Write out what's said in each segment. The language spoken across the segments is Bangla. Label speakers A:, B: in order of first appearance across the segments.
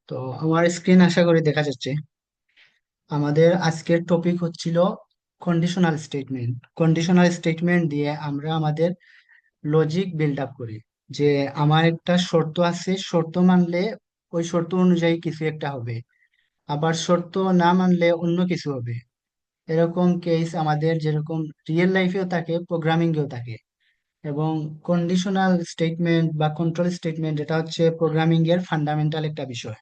A: তো আমার স্ক্রিন আশা করি দেখা যাচ্ছে। আমাদের আজকের টপিক হচ্ছিল কন্ডিশনাল স্টেটমেন্ট। কন্ডিশনাল স্টেটমেন্ট দিয়ে আমরা আমাদের লজিক বিল্ড আপ করি। যে আমার একটা শর্ত আছে, শর্ত মানলে ওই শর্ত অনুযায়ী কিছু একটা হবে, আবার শর্ত না মানলে অন্য কিছু হবে। এরকম কেস আমাদের যেরকম রিয়েল লাইফেও থাকে, প্রোগ্রামিংয়েও থাকে। এবং কন্ডিশনাল স্টেটমেন্ট বা কন্ট্রোল স্টেটমেন্ট এটা হচ্ছে প্রোগ্রামিং এর ফান্ডামেন্টাল একটা বিষয়।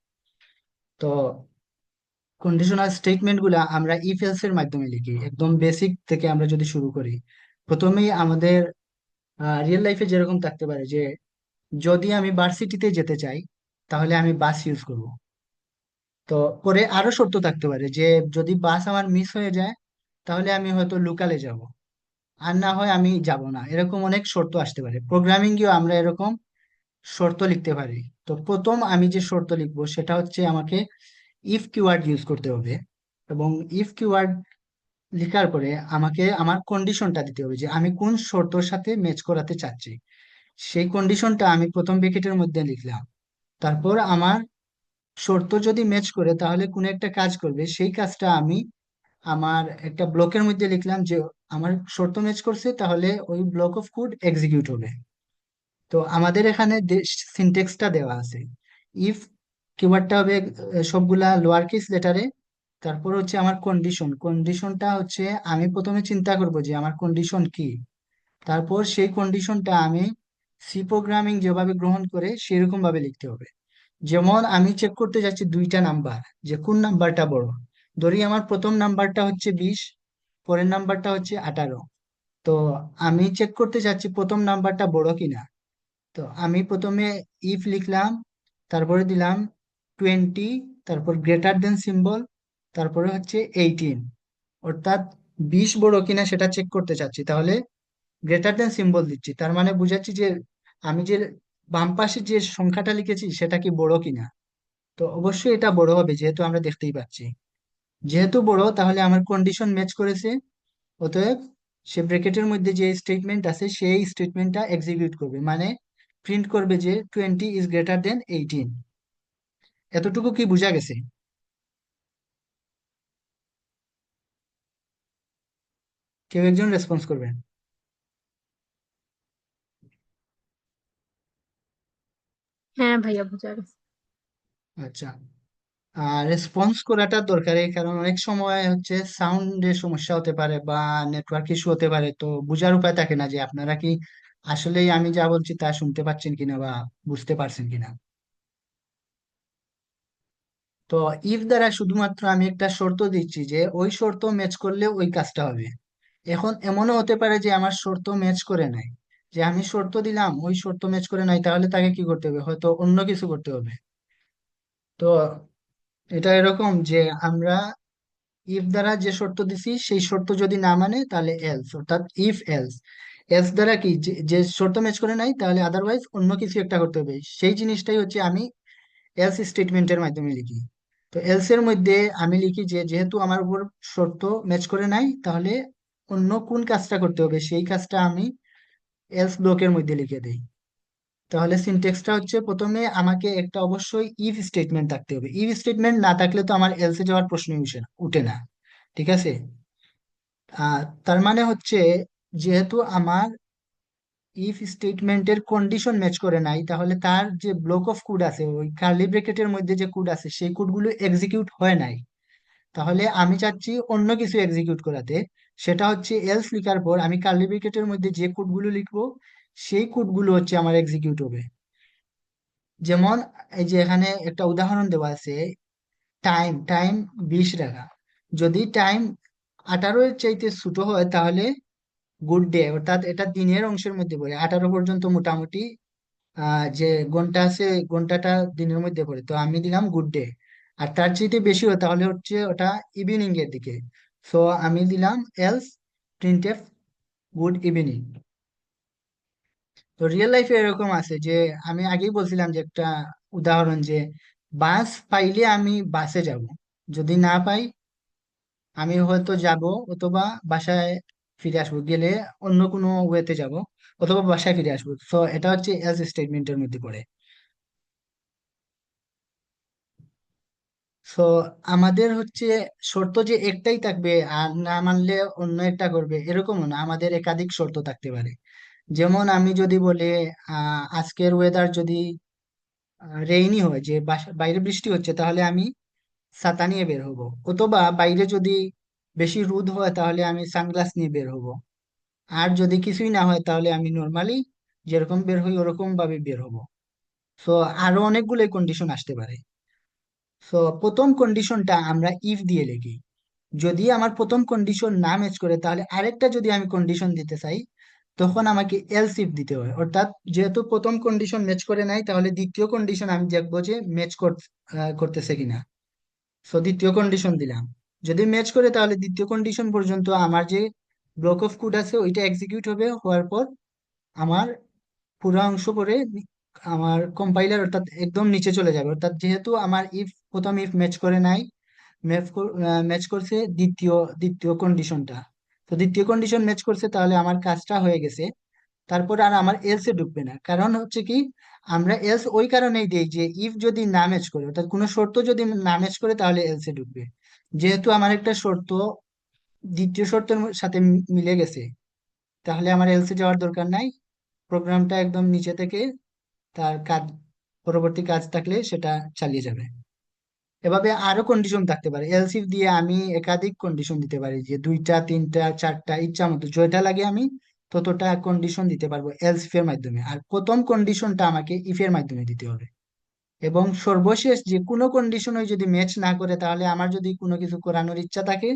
A: তো কন্ডিশনাল স্টেটমেন্ট গুলা আমরা ইফ এলস এর মাধ্যমে লিখি। একদম বেসিক থেকে আমরা যদি শুরু করি, প্রথমেই আমাদের রিয়েল লাইফে যেরকম থাকতে পারে যে যদি আমি ভার্সিটিতে যেতে চাই তাহলে আমি বাস ইউজ করব। তো পরে আরো শর্ত থাকতে পারে যে যদি বাস আমার মিস হয়ে যায় তাহলে আমি হয়তো লোকালে যাব, আর না হয় আমি যাব না। এরকম অনেক শর্ত আসতে পারে। প্রোগ্রামিং এও আমরা এরকম শর্ত লিখতে পারি। তো প্রথম আমি যে শর্ত লিখবো সেটা হচ্ছে আমাকে ইফ কিওয়ার্ড ইউজ করতে হবে। এবং ইফ কিওয়ার্ড লেখার পরে আমাকে আমার কন্ডিশনটা দিতে হবে যে আমি কোন শর্তর সাথে ম্যাচ করাতে চাচ্ছি। সেই কন্ডিশনটা আমি প্রথম ব্র্যাকেটের মধ্যে লিখলাম। তারপর আমার শর্ত যদি ম্যাচ করে তাহলে কোন একটা কাজ করবে, সেই কাজটা আমি আমার একটা ব্লকের মধ্যে লিখলাম যে আমার শর্ত ম্যাচ করছে, তাহলে ওই ব্লক অফ কোড এক্সিকিউট হবে। তো আমাদের এখানে সিনটেক্সটা দেওয়া আছে। ইফ কিওয়ার্ডটা হবে সবগুলা লোয়ার কেস লেটারে। তারপর হচ্ছে আমার কন্ডিশন, কন্ডিশনটা হচ্ছে আমি প্রথমে চিন্তা করব যে আমার কন্ডিশন কি। তারপর সেই কন্ডিশনটা আমি সি প্রোগ্রামিং যেভাবে গ্রহণ করে সেরকম ভাবে লিখতে হবে। যেমন আমি চেক করতে যাচ্ছি দুইটা নাম্বার, যে কোন নাম্বারটা বড়। ধরি আমার প্রথম নাম্বারটা হচ্ছে 20, পরের নাম্বারটা হচ্ছে 18। তো আমি চেক করতে চাচ্ছি প্রথম নাম্বারটা বড় কিনা। তো আমি প্রথমে ইফ লিখলাম, তারপরে দিলাম 20, তারপর গ্রেটার দেন সিম্বল, তারপরে হচ্ছে 18। অর্থাৎ 20 বড় কিনা সেটা চেক করতে চাচ্ছি, তাহলে গ্রেটার দেন সিম্বল দিচ্ছি। তার মানে বুঝাচ্ছি যে আমি যে বাম পাশে যে সংখ্যাটা লিখেছি সেটা কি বড় কিনা। তো অবশ্যই এটা বড় হবে, যেহেতু আমরা দেখতেই পাচ্ছি। যেহেতু বড় তাহলে আমার কন্ডিশন ম্যাচ করেছে। অতএব সে ব্র্যাকেটের মধ্যে যে স্টেটমেন্ট আছে সেই স্টেটমেন্টটা এক্সিকিউট করবে, মানে প্রিন্ট করবে যে 20 ইজ গ্রেটার দেন 18। এতটুকু কি বোঝা গেছে? কেউ একজন রেসপন্স করবেন।
B: হ্যাঁ ভাইয়া, বোঝা গেছে।
A: আচ্ছা, রেসপন্স করাটা দরকারি, কারণ অনেক সময় হচ্ছে সাউন্ডের সমস্যা হতে পারে বা নেটওয়ার্ক ইস্যু হতে পারে। তো বোঝার উপায় থাকে না যে আপনারা কি আসলেই আমি যা বলছি তা শুনতে পাচ্ছেন কিনা বা বুঝতে পারছেন কিনা। তো ইফ দ্বারা শুধুমাত্র আমি একটা শর্ত দিচ্ছি যে ওই শর্ত ম্যাচ করলে ওই কাজটা হবে। এখন এমনও হতে পারে যে আমার শর্ত ম্যাচ করে নাই, যে আমি শর্ত দিলাম ওই শর্ত ম্যাচ করে নাই, তাহলে তাকে কি করতে হবে, হয়তো অন্য কিছু করতে হবে। তো এটা এরকম যে আমরা ইফ দ্বারা যে শর্ত দিছি সেই শর্ত যদি না মানে তাহলে এলস, অর্থাৎ ইফ এলস। এলস দ্বারা কি, যে যে শর্ত ম্যাচ করে নাই তাহলে আদারওয়াইজ অন্য কিছু একটা করতে হবে, সেই জিনিসটাই হচ্ছে আমি এলস স্টেটমেন্টের মাধ্যমে লিখি। তো এলস এর মধ্যে আমি লিখি যে যেহেতু আমার উপর শর্ত ম্যাচ করে নাই তাহলে অন্য কোন কাজটা করতে হবে সেই কাজটা আমি এলস ব্লকের মধ্যে লিখে দেই। তাহলে সিনটেক্সটা হচ্ছে প্রথমে আমাকে একটা অবশ্যই ইফ স্টেটমেন্ট থাকতে হবে। ইফ স্টেটমেন্ট না থাকলে তো আমার এলসে যাওয়ার প্রশ্নই উঠে না। ঠিক আছে। তার মানে হচ্ছে যেহেতু আমার ইফ স্টেটমেন্টের কন্ডিশন ম্যাচ করে নাই তাহলে তার যে ব্লক অফ কোড আছে, ওই কার্লি ব্র্যাকেটের মধ্যে যে কোড আছে সেই কোডগুলো এক্সিকিউট হয় নাই। তাহলে আমি চাচ্ছি অন্য কিছু এক্সিকিউট করাতে। সেটা হচ্ছে এলস লিখার পর আমি কার্লি ব্র্যাকেটের মধ্যে যে কোডগুলো লিখবো সেই কোডগুলো হচ্ছে আমার এক্সিকিউট হবে। যেমন এই যে এখানে একটা উদাহরণ দেওয়া আছে, টাইম টাইম 20 রাখা। যদি টাইম 18 এর চাইতে ছোট হয় তাহলে গুড ডে, অর্থাৎ এটা দিনের অংশের মধ্যে পড়ে। 18 পর্যন্ত মোটামুটি যে ঘন্টা আছে ঘন্টাটা দিনের মধ্যে পড়ে, তো আমি দিলাম গুড ডে। আর তার চাইতে বেশি হয় তাহলে হচ্ছে ওটা ইভিনিং এর দিকে। সো আমি দিলাম এলস প্রিন্টএফ গুড ইভিনিং। তো রিয়েল লাইফে এরকম আছে যে আমি আগেই বলছিলাম যে একটা উদাহরণ যে বাস পাইলে আমি বাসে যাব, যদি না পাই আমি হয়তো যাব, অথবা বাসায় ফিরে আসবো, গেলে অন্য কোনো ওয়েতে যাব, অথবা বাসায় ফিরে আসবো। তো এটা হচ্ছে এলস স্টেটমেন্টের মধ্যে পড়ে। সো আমাদের হচ্ছে শর্ত যে একটাই থাকবে আর না মানলে অন্য একটা করবে এরকমও না, আমাদের একাধিক শর্ত থাকতে পারে। যেমন আমি যদি বলি আজকের ওয়েদার যদি রেইনি হয়, যে বাইরে বৃষ্টি হচ্ছে, তাহলে আমি ছাতা নিয়ে বের হব। অথবা বাইরে যদি বেশি রোদ হয় তাহলে আমি সানগ্লাস নিয়ে বের হব। আর যদি কিছুই না হয় তাহলে আমি নর্মালি যেরকম বের হই ওরকম ভাবে বের হব। সো আরো অনেকগুলো কন্ডিশন আসতে পারে। সো প্রথম কন্ডিশনটা আমরা ইফ দিয়ে লিখি। যদি আমার প্রথম কন্ডিশন না ম্যাচ করে তাহলে আরেকটা যদি আমি কন্ডিশন দিতে চাই, তখন আমাকে এলস ইফ দিতে হয়। অর্থাৎ যেহেতু প্রথম কন্ডিশন ম্যাচ করে নাই, তাহলে দ্বিতীয় কন্ডিশন আমি দেখবো যে ম্যাচ করতেছে কিনা। সো দ্বিতীয় কন্ডিশন দিলাম, যদি ম্যাচ করে তাহলে দ্বিতীয় কন্ডিশন পর্যন্ত আমার যে ব্লক অফ কোড আছে ওইটা এক্সিকিউট হবে, হওয়ার পর আমার পুরো অংশ পরে আমার কম্পাইলার অর্থাৎ একদম নিচে চলে যাবে। অর্থাৎ যেহেতু আমার প্রথম ইফ ম্যাচ করে নাই, ম্যাচ করছে দ্বিতীয় দ্বিতীয় কন্ডিশনটা। তো দ্বিতীয় কন্ডিশন ম্যাচ করছে, তাহলে আমার কাজটা হয়ে গেছে। তারপর আর আমার এলস এ ঢুকবে না। কারণ হচ্ছে কি, আমরা এলস ওই কারণেই দেই যে ইফ যদি না ম্যাচ করে, অর্থাৎ কোনো শর্ত যদি না ম্যাচ করে তাহলে এলস এ ঢুকবে। যেহেতু আমার একটা শর্ত দ্বিতীয় শর্তের সাথে মিলে গেছে, তাহলে আমার এলসি যাওয়ার দরকার নাই। প্রোগ্রামটা একদম নিচে থেকে তার কাজ, পরবর্তী কাজ থাকলে সেটা চালিয়ে যাবে। এভাবে আরো কন্ডিশন থাকতে পারে। এলসিফ দিয়ে আমি একাধিক কন্ডিশন দিতে পারি, যে দুইটা তিনটা চারটা ইচ্ছা মতো যেটা লাগে আমি ততটা কন্ডিশন দিতে পারবো এলসিফ এর মাধ্যমে। আর প্রথম কন্ডিশনটা আমাকে ইফ এর মাধ্যমে দিতে হবে। এবং সর্বশেষ যে কোনো কন্ডিশনই যদি ম্যাচ না করে, তাহলে আমার যদি কোনো কিছু করানোর ইচ্ছা থাকে,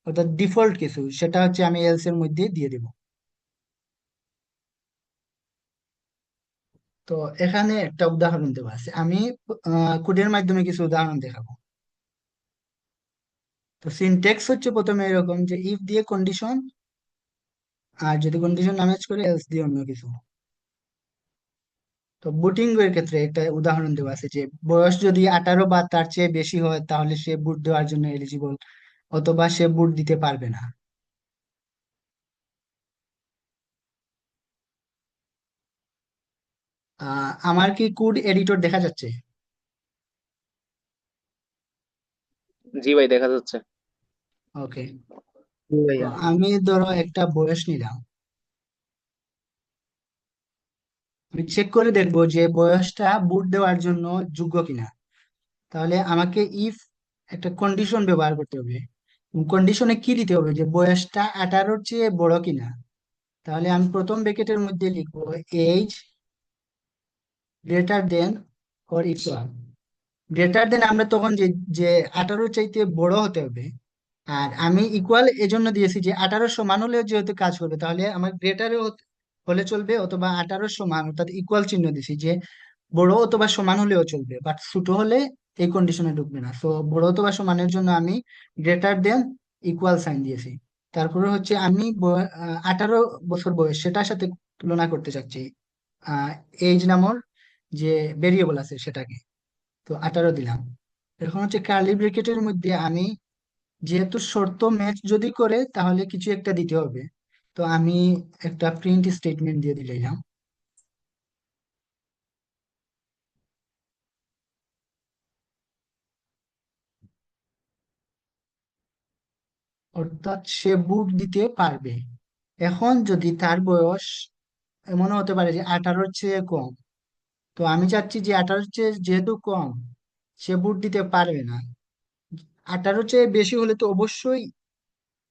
A: অর্থাৎ ডিফল্ট কিছু, সেটা হচ্ছে আমি এলস এর মধ্যে দিয়ে দিব। তো এখানে একটা উদাহরণ দেওয়া আছে, আমি কোডের মাধ্যমে কিছু উদাহরণ দেখাবো। তো সিনট্যাক্স হচ্ছে প্রথমে এরকম যে ইফ দিয়ে কন্ডিশন, আর যদি কন্ডিশন না ম্যাচ করে এলস দিয়ে অন্য কিছু। তো বুটিং এর ক্ষেত্রে একটা উদাহরণ দেওয়া আছে যে বয়স যদি 18 বা তার চেয়ে বেশি হয় তাহলে সে বুট দেওয়ার জন্য এলিজিবল, অথবা সে বুট দিতে পারবে না। আমার কি কোড এডিটর দেখা যাচ্ছে?
C: জি ভাই, দেখা যাচ্ছে।
A: ওকে।
D: জি
A: তো
D: ভাইয়া।
A: আমি ধরো একটা বয়স নিলাম, আমি চেক করে দেখবো যে বয়সটা বুট দেওয়ার জন্য যোগ্য কিনা। তাহলে আমাকে ইফ একটা কন্ডিশন ব্যবহার করতে হবে। কন্ডিশনে কি দিতে হবে, যে বয়সটা 18-র চেয়ে বড় কিনা। তাহলে আমি প্রথম ব্র্যাকেটের মধ্যে লিখবো as greater than or equal. Greater than আমরা তখন যে যে 18-র চাইতে বড় হতে হবে। আর আমি ইকুয়াল এজন্য দিয়েছি যে 18 সমান হলেও যেহেতু কাজ করবে, তাহলে আমার গ্রেটারে হলে চলবে, অথবা 18 সমান অর্থাৎ ইকুয়াল চিহ্ন দিছি যে বড় অথবা সমান হলেও চলবে, বাট ছোট হলে এই কন্ডিশনে ঢুকবে না। তো বড় অথবা সমানের জন্য আমি গ্রেটার দেন ইকুয়াল সাইন দিয়েছি। তারপরে হচ্ছে আমি 18 বছর বয়স সেটার সাথে তুলনা করতে চাচ্ছি এজ নামর যে ভেরিয়েবল আছে সেটাকে। তো 18 দিলাম। এখন হচ্ছে কার্লি ব্রেকেটের মধ্যে আমি, যেহেতু শর্ত ম্যাচ যদি করে তাহলে কিছু একটা দিতে হবে, তো আমি একটা প্রিন্ট স্টেটমেন্ট দিয়ে দিলাম। অর্থাৎ সে বুট দিতে পারবে। এখন যদি তার বয়স এমনও হতে পারে যে 18-র চেয়ে কম, তো আমি চাচ্ছি যে 18-র চেয়ে যেহেতু কম, সে বুট দিতে পারবে না। 18-র চেয়ে বেশি হলে তো অবশ্যই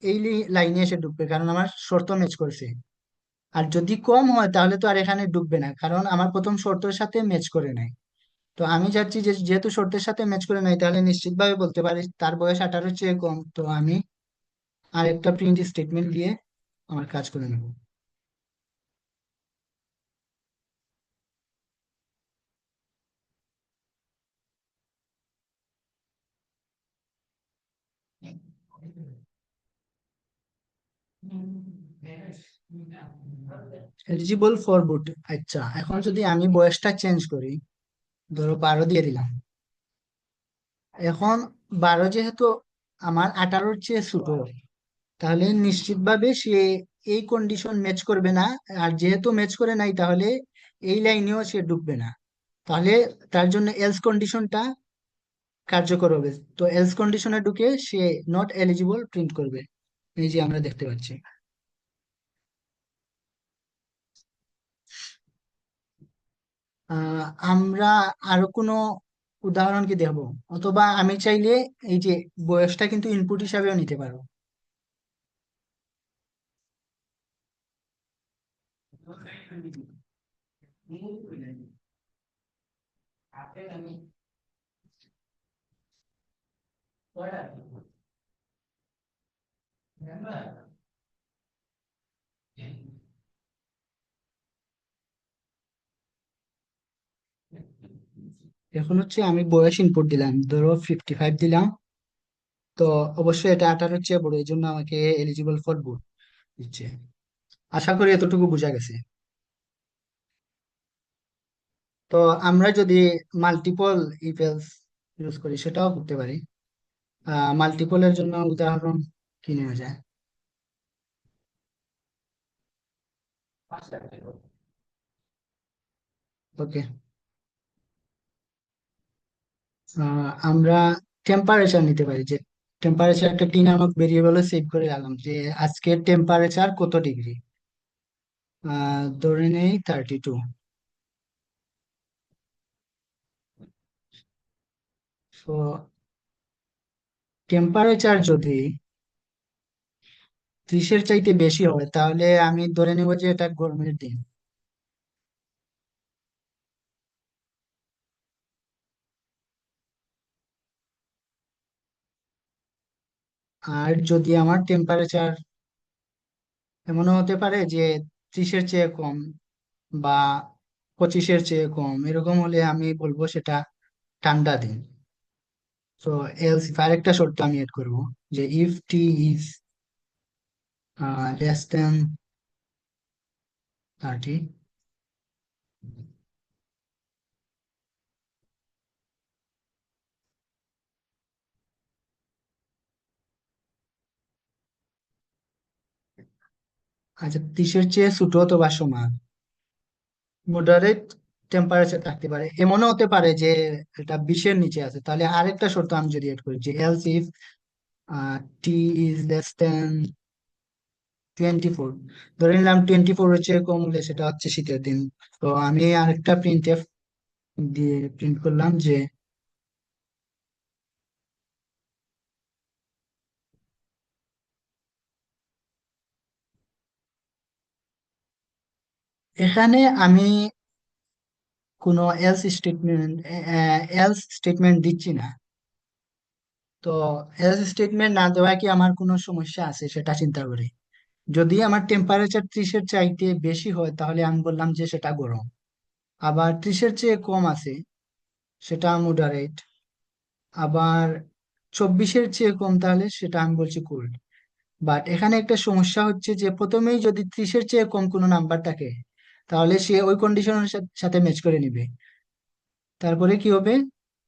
A: এই লাইনে এসে ঢুকবে, কারণ আমার শর্ত ম্যাচ করছে। আর যদি কম হয় তাহলে তো আর এখানে ঢুকবে না, কারণ আমার প্রথম শর্তের সাথে ম্যাচ করে নাই। তো আমি চাচ্ছি যে যেহেতু শর্তের সাথে ম্যাচ করে নাই, তাহলে নিশ্চিতভাবে বলতে পারি তার বয়স 18-র চেয়ে কম। তো আমি আর একটা প্রিন্ট স্টেটমেন্ট দিয়ে আমার কাজ করে নেব। এলিজিবল ফর বুট। আচ্ছা, এখন যদি আমি বয়সটা চেঞ্জ করি, ধরো 12 দিয়ে দিলাম। এখন 12 যেহেতু আমার 18-র চেয়ে ছোট, তাহলে নিশ্চিতভাবে সে এই কন্ডিশন ম্যাচ করবে না। আর যেহেতু ম্যাচ করে নাই, তাহলে এই লাইনেও সে ঢুকবে না। তাহলে তার জন্য এলস কন্ডিশনটা কার্যকর হবে। তো এলস কন্ডিশনে ঢুকে সে নট এলিজিবল প্রিন্ট করবে। এই যে আমরা দেখতে পাচ্ছি। আমরা আরো কোনো উদাহরণ কি দেখবো, অথবা আমি চাইলে এই যে বয়সটা কিন্তু ইনপুট হিসাবেও নিতে পারবো। এখন হচ্ছে আমি বয়স ইনপুট দিলাম, ধরো 55 দিলাম। তো অবশ্যই এটা 18-এর চেয়ে বড়, এই জন্য আমাকে এলিজিবল ফর ভোট দিচ্ছে। আশা করি এতটুকু বোঝা গেছে। তো আমরা যদি মাল্টিপল ইফ এলস ইউজ করি সেটাও করতে পারি। মাল্টিপলের জন্য উদাহরণ কি নেওয়া যায়? ওকে, আমরা টেম্পারেচার নিতে পারি, যে টেম্পারেচার একটা টি নামক ভেরিয়েবলে সেভ করে রাখলাম যে আজকের টেম্পারেচার কত ডিগ্রি, ধরে নেই 32। তো টেম্পারেচার যদি 30-এর চাইতে বেশি হয় তাহলে আমি ধরে নেব যে এটা গরমের দিন। আর যদি আমার টেম্পারেচার এমনও হতে পারে যে 30-এর চেয়ে কম বা 25-এর চেয়ে কম, এরকম হলে আমি বলবো সেটা ঠান্ডা দিন। তো এলস ইফ আরেকটা শর্ত আমি এড করবো, যে if T is less than 30। আচ্ছা, 30-এর চেয়ে ছোট অথবা সমান মডারেট টেম্পারেচার থাকতে পারে, এমনও হতে পারে যে এটা 20-এর নিচে আছে। তাহলে আরেকটা শর্ত আমি যদি এড করি, যে else if T is less than 24। ধরে নিলাম 24 এর চেয়ে কম হলে সেটা হচ্ছে শীতের দিন। তো আমি আরেকটা প্রিন্ট এফ দিয়ে প্রিন্ট করলাম যে এখানে আমি কোনো এলস স্টেটমেন্ট দিচ্ছি না। তো এলস স্টেটমেন্ট না দেওয়া কি আমার কোনো সমস্যা আছে সেটা চিন্তা করি। যদি আমার টেম্পারেচার 30-এর চাইতে বেশি হয় তাহলে আমি বললাম যে সেটা গরম, আবার 30-এর চেয়ে কম আছে সেটা মডারেট, আবার 24-এর চেয়ে কম তাহলে সেটা আমি বলছি কোল্ড। বাট এখানে একটা সমস্যা হচ্ছে যে প্রথমেই যদি 30-এর চেয়ে কম কোনো নাম্বার থাকে তাহলে সে ওই কন্ডিশনের সাথে ম্যাচ করে নিবে। তারপরে কি হবে,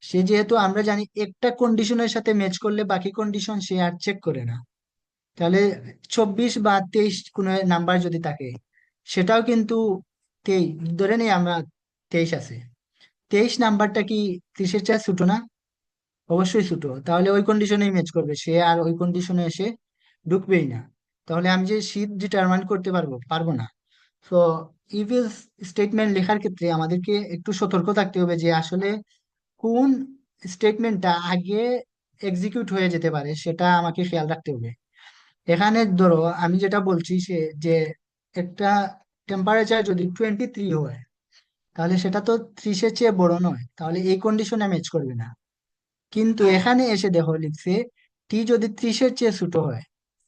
A: সে যেহেতু আমরা জানি একটা কন্ডিশনের সাথে ম্যাচ করলে বাকি কন্ডিশন সে আর চেক করে না, তাহলে 24 বা 23 কোনো নাম্বার যদি থাকে সেটাও কিন্তু 23, ধরে নেই আমরা 23 আছে, 23 নাম্বারটা কি 30-এর চেয়ে ছোট না? অবশ্যই ছোট, তাহলে ওই কন্ডিশনেই ম্যাচ করবে, সে আর ওই কন্ডিশনে এসে ঢুকবেই না। তাহলে আমি যে শীত ডিটারমাইন করতে পারবো না। তো ইফ এলস স্টেটমেন্ট লেখার ক্ষেত্রে আমাদেরকে একটু সতর্ক থাকতে হবে যে আসলে কোন স্টেটমেন্টটা আগে এক্সিকিউট হয়ে যেতে পারে সেটা আমাকে খেয়াল রাখতে হবে। এখানে ধরো আমি যেটা বলছি সে যে একটা টেম্পারেচার যদি 23 হয় তাহলে সেটা তো 30-এর চেয়ে বড় নয়, তাহলে এই কন্ডিশনে ম্যাচ করবে না। কিন্তু এখানে এসে দেখো লিখছে টি যদি 30-এর চেয়ে ছোট হয়,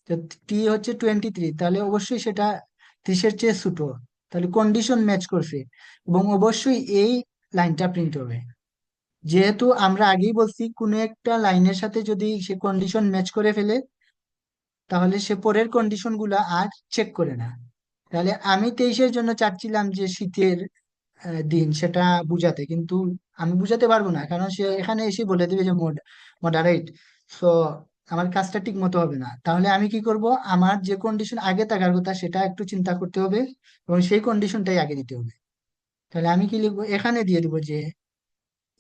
A: তো টি হচ্ছে 23, তাহলে অবশ্যই সেটা 30-এর চেয়ে ছোট, তাহলে কন্ডিশন ম্যাচ করছে এবং অবশ্যই এই লাইনটা প্রিন্ট হবে। যেহেতু আমরা আগেই বলছি কোনো একটা লাইনের সাথে যদি সে কন্ডিশন ম্যাচ করে ফেলে তাহলে সে পরের কন্ডিশন গুলা আর চেক করে না। তাহলে আমি 23-এর জন্য চাচ্ছিলাম যে শীতের দিন সেটা বুঝাতে, কিন্তু আমি বুঝাতে পারবো না কারণ সে এখানে এসে বলে দেবে যে মডারেট। সো আমার কাজটা ঠিক মতো হবে না। তাহলে আমি কি করব, আমার যে কন্ডিশন আগে থাকার কথা সেটা একটু চিন্তা করতে হবে এবং সেই কন্ডিশনটাই আগে দিতে হবে। তাহলে আমি কি লিখবো, এখানে দিয়ে দিব যে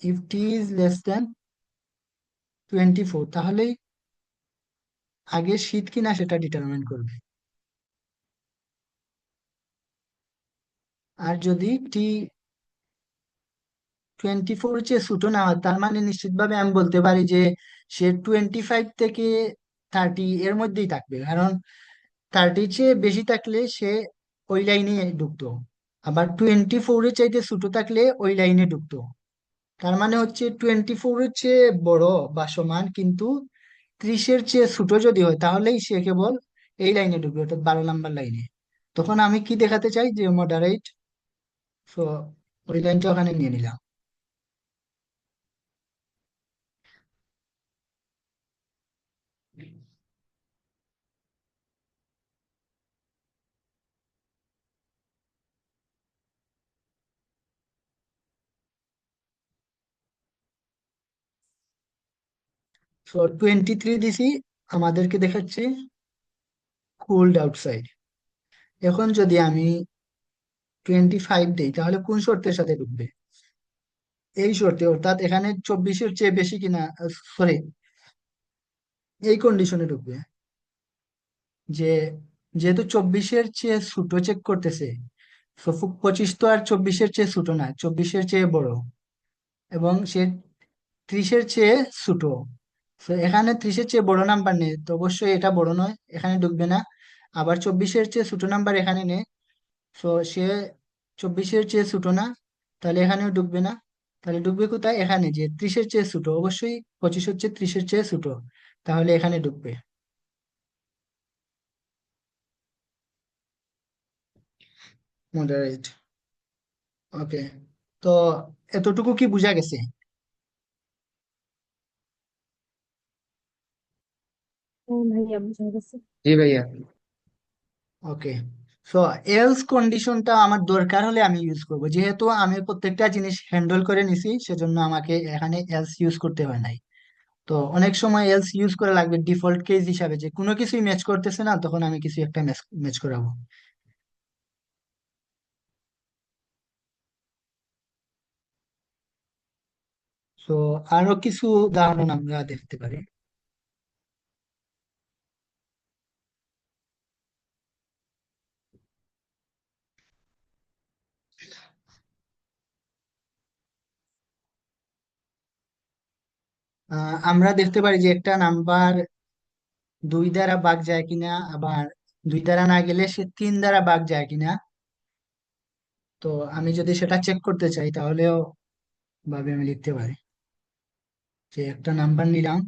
A: if T is less than 24, তাহলেই আগে শীত কিনা সেটা ডিটারমাইন করবে। আর যদি টি 24 চেয়ে ছোট না হয়, তার মানে নিশ্চিতভাবে আমি বলতে পারি যে সে 25 থেকে 30 এর মধ্যেই থাকবে, কারণ 30 চেয়ে বেশি থাকলে সে ওই লাইনে ঢুকতো, আবার 24-এর চাইতে ছোট থাকলে ওই লাইনে ঢুকতো। তার মানে হচ্ছে 24-এর চেয়ে বড় বা সমান, কিন্তু 30-এর চেয়ে ছোট যদি হয় তাহলেই সে কেবল এই লাইনে ঢুকবে, অর্থাৎ 12 নাম্বার লাইনে। তখন আমি কি দেখাতে চাই, যে মডারেট। তো ওই লাইনটা ওখানে নিয়ে নিলাম। তো 23 দিছি, আমাদেরকে দেখাচ্ছে কুলড আউটসাইড। এখন যদি আমি 25 দিই, তাহলে কোন শর্তের সাথে ঢুকবে? এই শর্তে, অর্থাৎ এখানে 24-এর চেয়ে বেশি কিনা, সরি, এই কন্ডিশনে ঢুকবে যে যেহেতু 24-এর চেয়ে ছোট চেক করতেছে, তো 25 তো আর 24-এর চেয়ে ছোট না, 24-এর চেয়ে বড়, এবং সে 30-এর চেয়ে ছোট। তো এখানে 30-এর চেয়ে বড় নাম্বার নেই, তো অবশ্যই এটা বড় নয়, এখানে ঢুকবে না। আবার 24-এর চেয়ে ছোট নাম্বার এখানে নেই, তো সে 24-এর চেয়ে ছোট না, তাহলে এখানেও ঢুকবে না। তাহলে ঢুকবে কোথায়? এখানে, যে 30-এর চেয়ে ছোট, অবশ্যই 25 হচ্ছে 30-এর চেয়ে ছোট, তাহলে এখানে ঢুকবে। মডারেট। ওকে, তো এতটুকু কি বোঝা গেছে?
B: হ্যাঁ ভাইয়া বুঝা গেছে।
C: জি ভাইয়া।
A: ওকে, সো এলস কন্ডিশনটা আমার দরকার হলে আমি ইউজ করব, যেহেতু আমি প্রত্যেকটা জিনিস হ্যান্ডেল করে নিছি, সেজন্য আমাকে এখানে এলস ইউজ করতে হয় নাই। তো অনেক সময় এলস ইউজ করা লাগবে ডিফল্ট কেস হিসাবে, যে কোনো কিছুই ম্যাচ করতেছে না, তখন আমি কিছু একটা ম্যাচ ম্যাচ করাবো। তো আরো কিছু উদাহরণ আমরা দেখতে পারি। আমরা দেখতে পারি যে একটা নাম্বার 2 দ্বারা ভাগ যায় কিনা, আবার 2 দ্বারা না গেলে সে 3 দ্বারা ভাগ যায় কিনা। তো আমি যদি সেটা চেক করতে চাই, তাহলেও ভাবে আমি লিখতে পারি যে একটা নাম্বার নিলাম,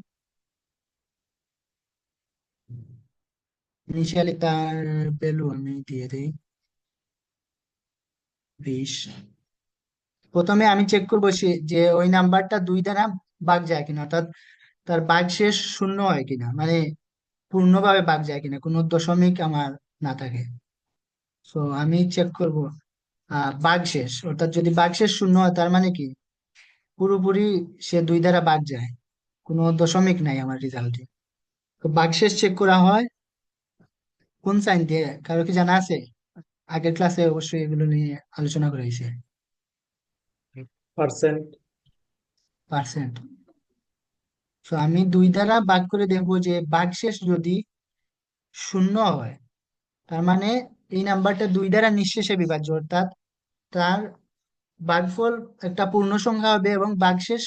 A: ইনিশিয়ালি তার ভ্যালু আমি দিয়ে দিই 20। প্রথমে আমি চেক করবো যে ওই নাম্বারটা 2 দ্বারা ভাগ যায় কিনা, অর্থাৎ তার ভাগ শেষ শূন্য হয় কিনা, মানে পূর্ণভাবে ভাগ যায় কিনা, কোনো দশমিক আমার না থাকে। তো আমি চেক করব ভাগ শেষ, অর্থাৎ যদি ভাগ শেষ শূন্য হয়, তার মানে কি পুরোপুরি সে 2 দ্বারা ভাগ যায়, কোনো দশমিক নাই আমার রেজাল্টে। তো ভাগ শেষ চেক করা হয় কোন সাইন দিয়ে, কারো কি জানা আছে? আগের ক্লাসে অবশ্যই এগুলো নিয়ে আলোচনা করা হয়েছে।
D: পার্সেন্ট।
A: পার্সেন্ট। তো আমি 2 দ্বারা ভাগ করে দেখবো যে ভাগশেষ যদি শূন্য হয়, তার মানে এই নাম্বারটা 2 দ্বারা নিঃশেষে বিভাজ্য, অর্থাৎ তার ভাগফল একটা পূর্ণ সংখ্যা হবে এবং ভাগশেষ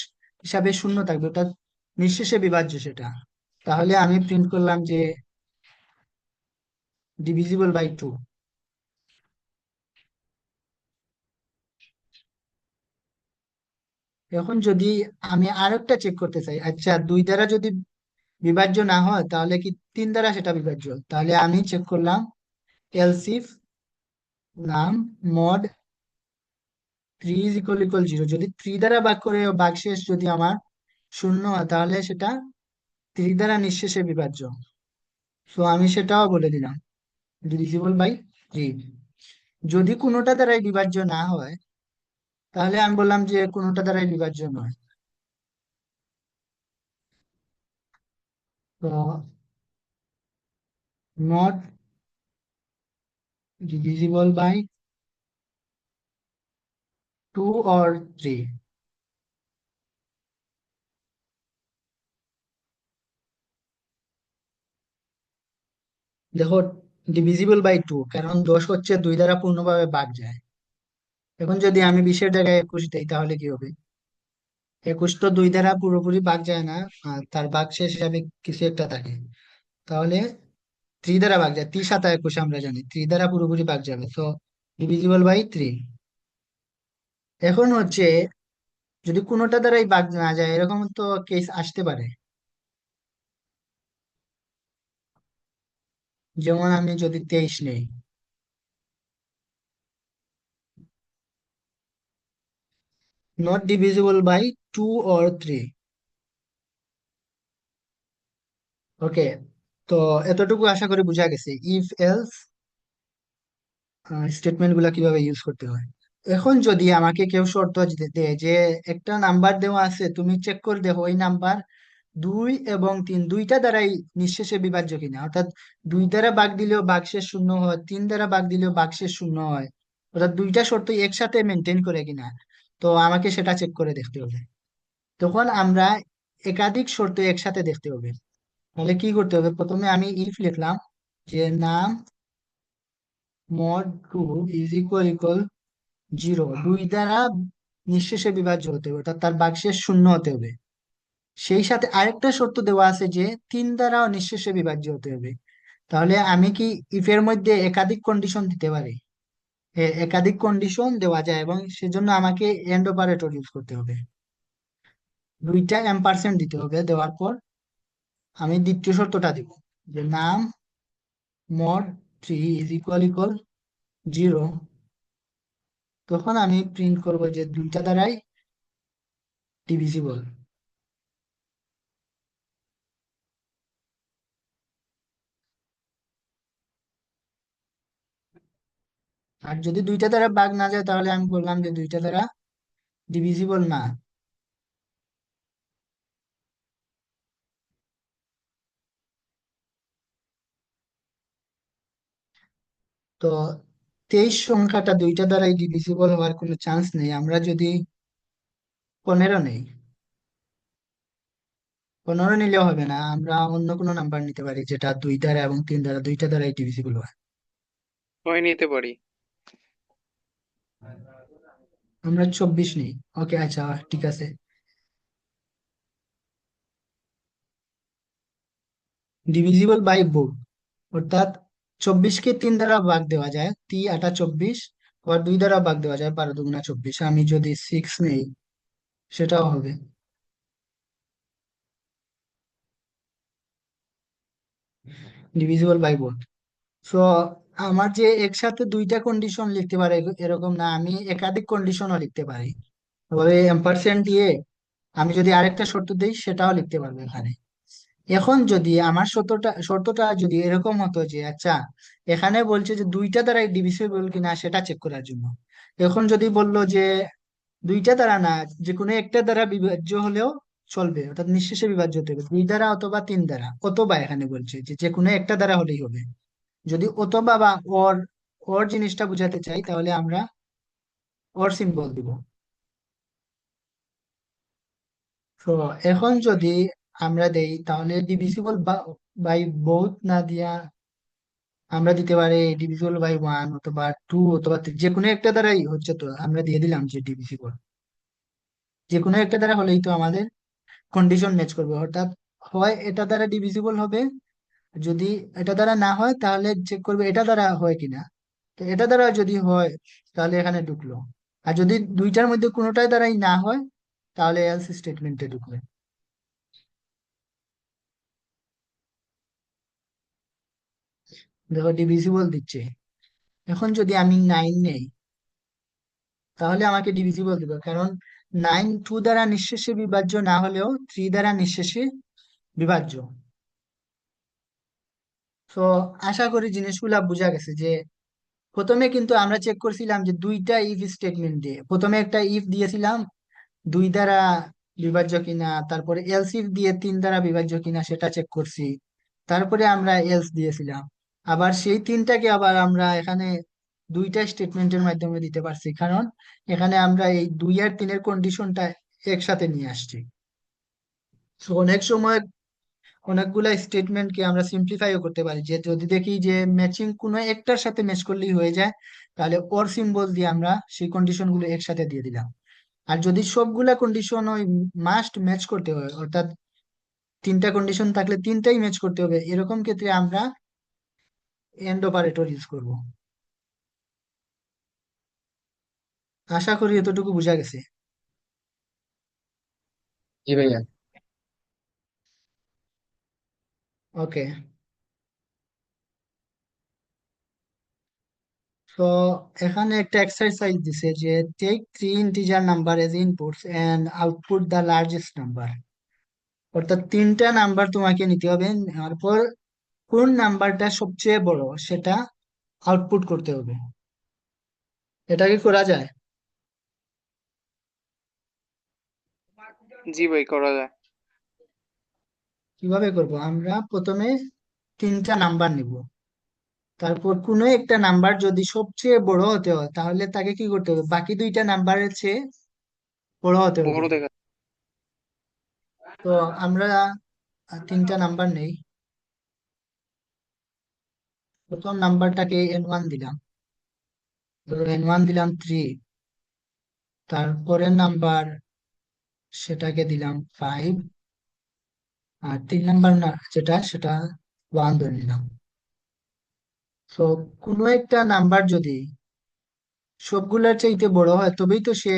A: হিসাবে শূন্য থাকবে, অর্থাৎ নিঃশেষে বিভাজ্য সেটা। তাহলে আমি প্রিন্ট করলাম যে ডিভিজিবল বাই 2। এখন যদি আমি আরেকটা চেক করতে চাই, আচ্ছা 2 দ্বারা যদি বিভাজ্য না হয়, তাহলে কি 3 দ্বারা সেটা বিভাজ্য? তাহলে আমি চেক করলাম এলসিফ নাম মড 3 ইজ ইকুয়াল ইকুয়াল 0, যদি 3 দ্বারা ভাগ করে ভাগশেষ যদি আমার শূন্য হয়, তাহলে সেটা 3 দ্বারা নিঃশেষে বিভাজ্য। তো আমি সেটাও বলে দিলাম ডিভিজিবল বাই 3। যদি কোনোটা দ্বারাই বিভাজ্য না হয়, তাহলে আমি বললাম যে কোনোটা দ্বারাই বিভাজ্য নয়। তো নট ডিভিজিবল বাই 2 or 3। দেখো, ডিভিজিবল বাই 2, কারণ 10 হচ্ছে 2 দ্বারা পূর্ণভাবে ভাগ যায়। এখন যদি আমি 20-এর জায়গায় 21 দিই তাহলে কি হবে? 21 তো 2 দ্বারা পুরোপুরি ভাগ যায় না, তার ভাগ শেষ হিসাবে কিছু একটা থাকে। তাহলে 3 দ্বারা ভাগ যায়, 3 7 21 আমরা জানি 3 দ্বারা পুরোপুরি ভাগ যাবে, তো ডিভিজিবল বাই 3। এখন হচ্ছে যদি কোনোটা দ্বারাই ভাগ না যায়, এরকম তো কেস আসতে পারে। যেমন আমি যদি 23 নেই, নট ডিভিজিবল বাই 2 or 3। ওকে, তো এতটুকু আশা করি বোঝা গেছে ইফ এলস স্টেটমেন্ট গুলা কিভাবে ইউজ করতে হয়। এখন যদি আমাকে কেউ শর্ত দেয় যে একটা নাম্বার দেওয়া আছে, তুমি চেক করে দেখো ওই নাম্বার 2 এবং 3 দুইটা দ্বারাই নিঃশেষে বিভাজ্য কিনা, অর্থাৎ 2 দ্বারা ভাগ দিলেও ভাগশেষ 0 হয়, 3 দ্বারা ভাগ দিলেও ভাগশেষ 0 হয়, অর্থাৎ দুইটা শর্ত একসাথে মেনটেন করে কিনা, তো আমাকে সেটা চেক করে দেখতে হবে। তখন আমরা একাধিক শর্ত একসাথে দেখতে হবে। তাহলে কি করতে হবে? প্রথমে আমি ইফ লিখলাম যে নাম মড 2 = 0, 2 দ্বারা নিঃশেষে বিভাজ্য হতে হবে, অর্থাৎ তার ভাগশেষ 0 হতে হবে। সেই সাথে আরেকটা শর্ত দেওয়া আছে যে 3 দ্বারাও নিঃশেষে বিভাজ্য হতে হবে। তাহলে আমি কি ইফের মধ্যে একাধিক কন্ডিশন দিতে পারি? একাধিক কন্ডিশন দেওয়া যায়, এবং সেজন্য আমাকে এন্ড অপারেটর ইউজ করতে হবে। দুইটা এম্পারসেন্ট দিতে হবে, দেওয়ার পর আমি দ্বিতীয় শর্তটা দিব যে নাম মড 3 = 0। তখন আমি প্রিন্ট করব যে দুইটা দ্বারাই ডিভিজিবল। আর যদি দুইটা দ্বারা ভাগ না যায়, তাহলে আমি বললাম যে দুইটা দ্বারা ডিভিজিবল না। তো 23 সংখ্যাটা দুইটা দ্বারাই ডিভিজিবল হওয়ার কোনো চান্স নেই। আমরা যদি 15 নেই, 15 নিলেও হবে না, আমরা অন্য কোনো নাম্বার নিতে পারি যেটা 2 দ্বারা এবং 3 দ্বারা দুইটা দ্বারাই ডিভিজিবল হয়।
C: হয় নিতে পারি।
A: আমরা 24 নেই। ওকে, আচ্ছা, ঠিক আছে। ডিভিজিবল বাই বোথ, অর্থাৎ 24-কে 3 দ্বারা ভাগ দেওয়া যায়, 3 8 24, আবার 2 দ্বারা ভাগ দেওয়া যায়, 12 2 24। আমি যদি 6 নেই, সেটাও হবে ডিভিজিবল বাই বোথ। সো আমার যে একসাথে দুইটা কন্ডিশন লিখতে পারে এরকম না, আমি একাধিক কন্ডিশনও লিখতে পারি। তবে এম্পারসেন্ট দিয়ে আমি যদি আরেকটা শর্ত দিই, সেটাও লিখতে পারবো এখানে। এখন যদি আমার শর্তটা শর্তটা যদি এরকম হতো যে আচ্ছা, এখানে বলছে যে দুইটা দ্বারাই ডিভিজিবল কিনা সেটা চেক করার জন্য, এখন যদি বললো যে দুইটা দ্বারা না, যে কোনো একটা দ্বারা বিভাজ্য হলেও চলবে, অর্থাৎ নিঃশেষে বিভাজ্য হতে হবে 2 দ্বারা অথবা 3 দ্বারা, অথবা এখানে বলছে যে যে কোনো একটা দ্বারা হলেই হবে। যদি অথবা বা ওর ওর জিনিসটা বোঝাতে চাই, তাহলে আমরা ওর সিম্বল দিব। তো এখন যদি আমরা দেই, তাহলে ডিভিজিবল বাই বোথ না দিয়া আমরা দিতে পারি ডিভিজিবল বাই 1 অথবা 2 অথবা 3, যে কোনো একটা দ্বারাই হচ্ছে, তো আমরা দিয়ে দিলাম যে ডিভিজিবল। যে কোনো একটা দ্বারা হলেই তো আমাদের কন্ডিশন ম্যাচ করবে, অর্থাৎ হয় এটা দ্বারা ডিভিজিবল হবে, যদি এটা দ্বারা না হয় তাহলে চেক করবে এটা দ্বারা হয় কিনা। তো এটা দ্বারা যদি হয়, তাহলে এখানে ঢুকলো। আর যদি দুইটার মধ্যে কোনোটাই দ্বারাই না হয়, তাহলে এলস স্টেটমেন্টে ঢুকবে। দেখো, ডিভিজিবল দিচ্ছে। এখন যদি আমি 9 নেই, তাহলে আমাকে ডিভিজিবল দিবে, কারণ 9 2 দ্বারা নিঃশেষে বিভাজ্য না হলেও 3 দ্বারা নিঃশেষে বিভাজ্য। তো আশা করি জিনিসগুলা বোঝা গেছে যে প্রথমে কিন্তু আমরা চেক করছিলাম যে দুইটা ইফ স্টেটমেন্ট দিয়ে, প্রথমে একটা ইফ দিয়েছিলাম 2 দ্বারা বিভাজ্য কিনা, তারপরে এলস ইফ দিয়ে 3 দ্বারা বিভাজ্য কিনা সেটা চেক করছি, তারপরে আমরা এলস দিয়েছিলাম। আবার সেই তিনটাকে আবার আমরা এখানে দুইটা স্টেটমেন্টের মাধ্যমে দিতে পারছি, কারণ এখানে আমরা এই 2 আর 3-এর কন্ডিশনটা একসাথে নিয়ে আসছি। So, অনেকগুলা স্টেটমেন্টকে আমরা সিম্পলিফাইও করতে পারি, যে যদি দেখি যে ম্যাচিং কোনো একটার সাথে ম্যাচ করলেই হয়ে যায়, তাহলে ওর সিম্বল দিয়ে আমরা সেই কন্ডিশন গুলো একসাথে দিয়ে দিলাম। আর যদি সবগুলা কন্ডিশন ওই মাস্ট ম্যাচ করতে হয়, অর্থাৎ তিনটা কন্ডিশন থাকলে তিনটাই ম্যাচ করতে হবে, এরকম ক্ষেত্রে আমরা এন্ড অপারেটর ইউজ করব। আশা করি এতটুকু বোঝা গেছে।
D: জি ভাইয়া।
A: ওকে, তো এখানে একটা এক্সারসাইজ দিছে যে take three integer number as inputs and output the largest number. অর্থাৎ তিনটা নাম্বার তোমাকে নিতে হবে, নেওয়ার পর কোন নাম্বারটা সবচেয়ে বড় সেটা আউটপুট করতে হবে। এটা কি করা যায়?
C: জি ভাই, করা যায়।
A: কিভাবে করব? আমরা প্রথমে তিনটা নাম্বার নিব, তারপর কোনো একটা নাম্বার যদি সবচেয়ে বড় হতে হয় তাহলে তাকে কি করতে হবে, বাকি দুইটা নাম্বারের চেয়ে বড় হতে হবে।
C: বড় দেখা।
A: তো আমরা তিনটা নাম্বার নেই। প্রথম নাম্বারটাকে N1 দিলাম, ধরো N1 দিলাম 3। তারপরের নাম্বার সেটাকে দিলাম 5। আর 3 নাম্বার না যেটা, সেটা 1 ধরে নিলাম। তো কোনো একটা নাম্বার যদি সবগুলোর চাইতে বড় হয় তবেই তো সে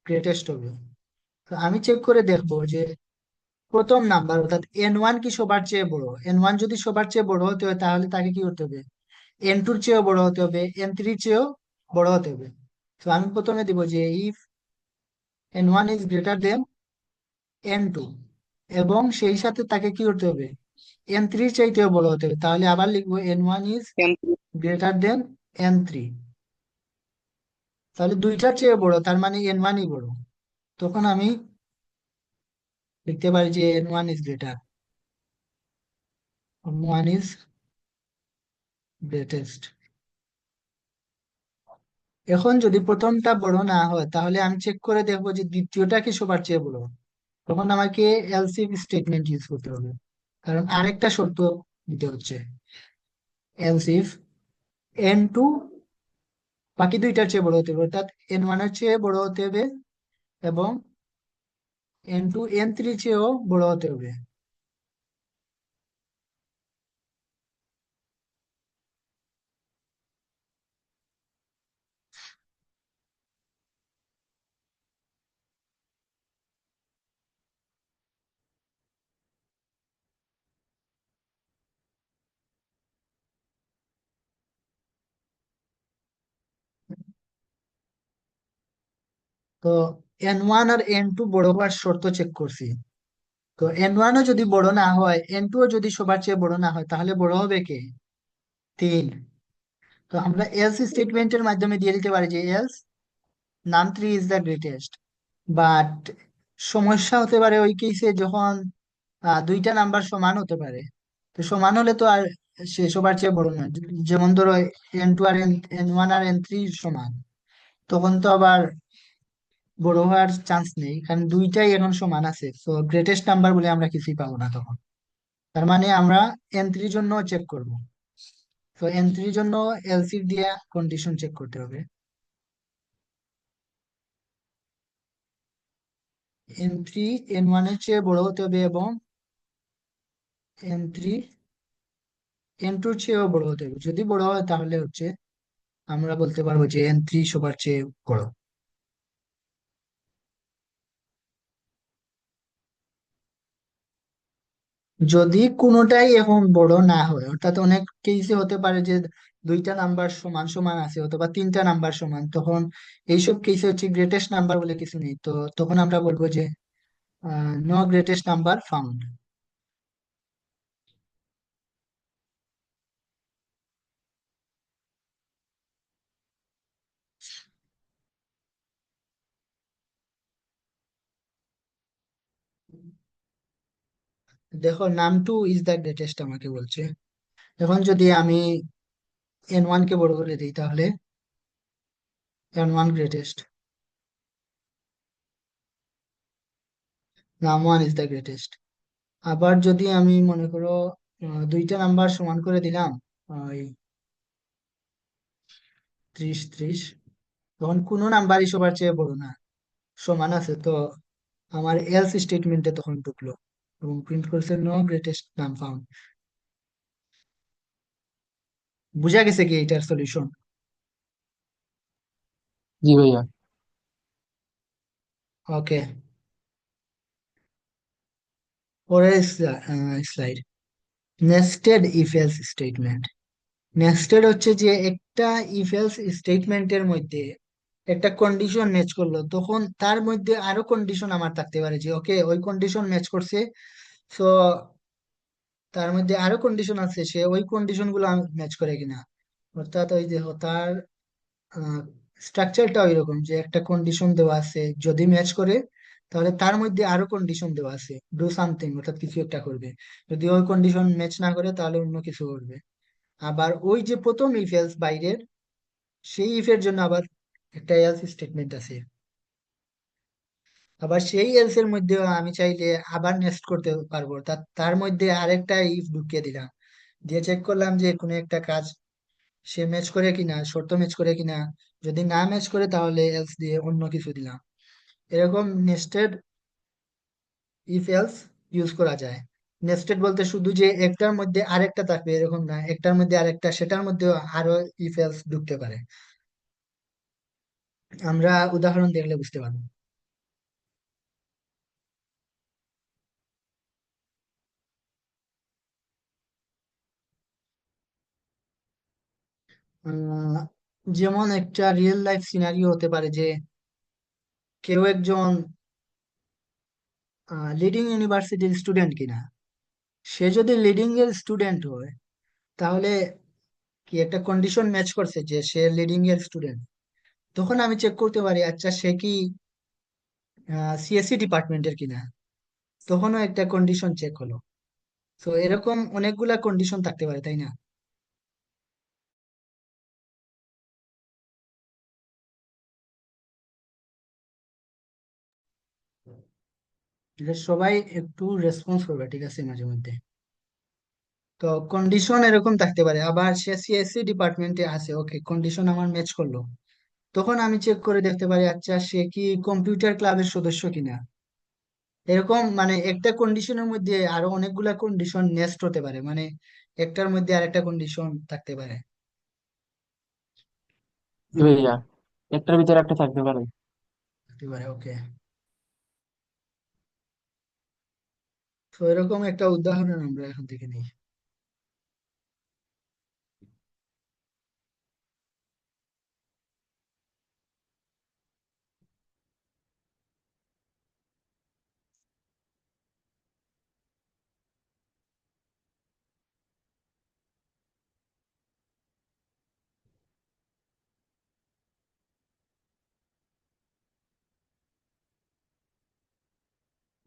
A: গ্রেটেস্ট হবে। তো আমি চেক করে দেখবো যে প্রথম নাম্বার অর্থাৎ N1 কি সবার চেয়ে বড়। N1 যদি সবার চেয়ে বড় হতে হয় তাহলে তাকে কি করতে হবে, N2-র চেয়েও বড় হতে হবে, N3-র চেয়েও বড় হতে হবে। তো আমি প্রথমে দিব যে if N1 is greater then N2, এবং সেই সাথে তাকে কি করতে হবে, N3-র চাইতেও বড় হতে হবে। তাহলে আবার লিখবো N1 is greater then N3। তাহলে দুইটার চেয়ে বড়, তার মানে N1-ই বড়। তখন আমি লিখতে পারি যে N1 is greater, one is greatest. এখন যদি প্রথমটা বড় না হয় তাহলে আমি চেক করে দেখবো যে দ্বিতীয়টা কি সবার চেয়ে বড়। তখন আমাকে এলস ইফ স্টেটমেন্ট ইউজ করতে হবে, কারণ আরেকটা শর্ত দিতে হচ্ছে। এলস ইফ N2 বাকি দুইটার চেয়ে বড় হতে হবে, অর্থাৎ N1 এর চেয়ে বড় হতে হবে এবং N2 N3 চেয়েও বড় হতে হবে। তো N1 আর N2 বড় হওয়ার শর্ত চেক করছি। তো N1-ও যদি বড় না হয়, N2-ও যদি সবার চেয়ে বড় না হয়, তাহলে বড় হবে কে? 3। তো আমরা এলস স্টেটমেন্টের মাধ্যমে দিয়ে দিতে পারি যে এলস নাম 3 ইজ দ্য গ্রেটেস্ট। বাট সমস্যা হতে পারে ওই কেসে যখন দুইটা নাম্বার সমান হতে পারে। তো সমান হলে তো আর সে সবার চেয়ে বড় নয়। যেমন ধরো N2 আর N1 আর N3 সমান, তখন তো আবার বড় হওয়ার চান্স নেই, কারণ দুইটাই এখন সমান আছে। তো গ্রেটেস্ট নাম্বার বলে আমরা কিছুই পাবো না তখন। তার মানে আমরা N3 জন্য চেক করব। তো N3 জন্য এলসিফ দিয়ে কন্ডিশন চেক করতে হবে। N3 N1 এর চেয়ে বড় হতে হবে এবং N3 N2-র চেয়েও বড় হতে হবে। যদি বড় হয় তাহলে হচ্ছে আমরা বলতে পারবো যে N3 সবার চেয়ে বড়। যদি কোনোটাই এখন বড় না হয়, অর্থাৎ অনেক কেসে হতে পারে যে দুইটা নাম্বার সমান সমান আছে অথবা তিনটা নাম্বার সমান, তখন এইসব কেসে হচ্ছে গ্রেটেস্ট নাম্বার বলে কিছু নেই। তো তখন আমরা বলবো যে নো গ্রেটেস্ট নাম্বার ফাউন্ড। দেখো নাম 2 ইজ দ্য গ্রেটেস্ট আমাকে বলছে। এখন যদি আমি N1 কে বড় করে দিই তাহলে N1 গ্রেটেস্ট, নাম 1 ইজ দ্য গ্রেটেস্ট। আবার যদি আমি মনে করো দুইটা নাম্বার সমান করে দিলাম, ওই 30 30, তখন কোনো নাম্বারই সবার চেয়ে বড় না, সমান আছে তো আমার এলস স্টেটমেন্টে তখন ঢুকলো এবং প্রিন্ট করছে নো গ্রেটেস্ট নাম ফাউন্ড। বুঝা গেছে কি এটার সলিউশন?
D: জি ভাইয়া।
A: ওকে, পরের slide, nested if else statement. Nested হচ্ছে যে একটা ইফ এলস স্টেটমেন্টের মধ্যে একটা কন্ডিশন ম্যাচ করলো, তখন তার মধ্যে আরো কন্ডিশন আমার থাকতে পারে যে ওকে ওই কন্ডিশন ম্যাচ করছে, সো তার মধ্যে আরো কন্ডিশন আছে, সে ওই কন্ডিশন গুলো ম্যাচ করে কিনা। অর্থাৎ ওই যে তার স্ট্রাকচারটা ওইরকম যে একটা কন্ডিশন দেওয়া আছে, যদি ম্যাচ করে তাহলে তার মধ্যে আরো কন্ডিশন দেওয়া আছে, ডু সামথিং অর্থাৎ কিছু একটা করবে। যদি ওই কন্ডিশন ম্যাচ না করে তাহলে অন্য কিছু করবে। আবার ওই যে প্রথম ইফ এলস বাইরের, সেই ইফের জন্য আবার একটা এলস স্টেটমেন্ট আছে। আবার সেই এলস এর মধ্যে আমি চাইলে আবার নেস্ট করতে পারবো, তার মধ্যে আরেকটা ইফ ঢুকিয়ে দিলাম, দিয়ে চেক করলাম যে কোনো একটা কাজ সে ম্যাচ করে কিনা, শর্ত ম্যাচ করে কিনা। যদি না ম্যাচ করে তাহলে এলস দিয়ে অন্য কিছু দিলাম। এরকম নেস্টেড ইফ এলস ইউজ করা যায়। নেস্টেড বলতে শুধু যে একটার মধ্যে আরেকটা থাকবে এরকম না, একটার মধ্যে আরেকটা, সেটার মধ্যেও আরো ইফ এলস ঢুকতে পারে। আমরা উদাহরণ দেখলে বুঝতে পারবো। আহ, যেমন একটা রিয়েল লাইফ সিনারিও হতে পারে যে কেউ একজন লিডিং ইউনিভার্সিটির স্টুডেন্ট কিনা। সে যদি লিডিং এর স্টুডেন্ট হয় তাহলে কি একটা কন্ডিশন ম্যাচ করছে যে সে লিডিং এর স্টুডেন্ট, তখন আমি চেক করতে পারি আচ্ছা সে কি সিএসসি ডিপার্টমেন্টের কিনা। তখনও একটা কন্ডিশন চেক হলো। তো এরকম অনেকগুলা কন্ডিশন থাকতে পারে, তাই না? ঠিক আছে, সবাই একটু রেসপন্স করবে, ঠিক আছে, মাঝে মধ্যে। তো কন্ডিশন এরকম থাকতে পারে, আবার সে সিএসসি ডিপার্টমেন্টে আছে, ওকে কন্ডিশন আমার ম্যাচ করলো। তখন আমি চেক করে দেখতে পারি আচ্ছা সে কি কম্পিউটার ক্লাবের সদস্য কিনা। এরকম মানে একটা কন্ডিশনের মধ্যে আরো অনেকগুলা কন্ডিশন নেস্ট হতে পারে, মানে একটার মধ্যে আরেকটা কন্ডিশন থাকতে পারে।
D: জি ভাইয়া, একটার ভিতরে একটা থাকতে পারে।
A: থাকতে পারে, ওকে। তো এরকম একটা উদাহরণ আমরা এখন থেকে নিই।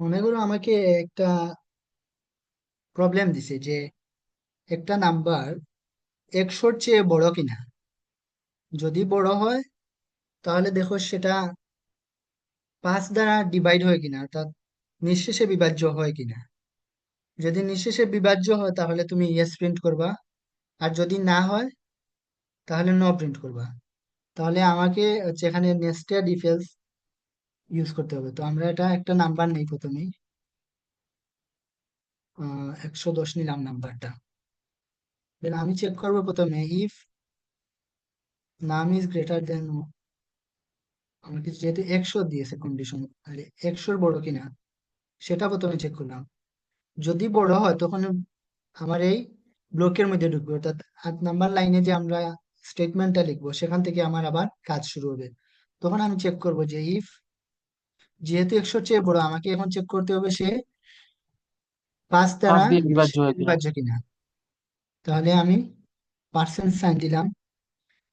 A: মনে করো আমাকে একটা প্রবলেম দিছে যে একটা নাম্বার 100-র চেয়ে বড় কিনা। যদি বড় হয় তাহলে দেখো সেটা 5 দ্বারা ডিভাইড হয় কিনা, অর্থাৎ নিঃশেষে বিভাজ্য হয় কিনা। যদি নিঃশেষে বিভাজ্য হয় তাহলে তুমি ইয়েস প্রিন্ট করবা, আর যদি না হয় তাহলে নো প্রিন্ট করবা। তাহলে আমাকে হচ্ছে এখানে নেস্টেড ইফ এলস ইউজ করতে হবে। তো আমরা এটা একটা নাম্বার নেই প্রথমেই, 110 নিলাম নাম্বারটা। Then আমি চেক করবো প্রথমে ইফ নাম ইজ গ্রেটার দেন, আমাকে যেহেতু 100 দিয়েছে কন্ডিশন, তাহলে 100-র বড় কিনা সেটা প্রথমে চেক করলাম। যদি বড় হয় তখন আমার এই ব্লকের মধ্যে ঢুকবে, অর্থাৎ 8 নাম্বার লাইনে যে আমরা স্টেটমেন্টটা লিখবো সেখান থেকে আমার আবার কাজ শুরু হবে। তখন আমি চেক করব যে ইফ, যেহেতু 100-র চেয়ে বড়, আমাকে এখন চেক করতে হবে সে 5
D: পাঁচ
A: দ্বারা
D: দিয়ে বিভাজ্য
A: নিঃশেষে
D: হয় কিনা।
A: বিভাজ্য কিনা। তাহলে আমি পার্সেন্ট সাইন দিলাম,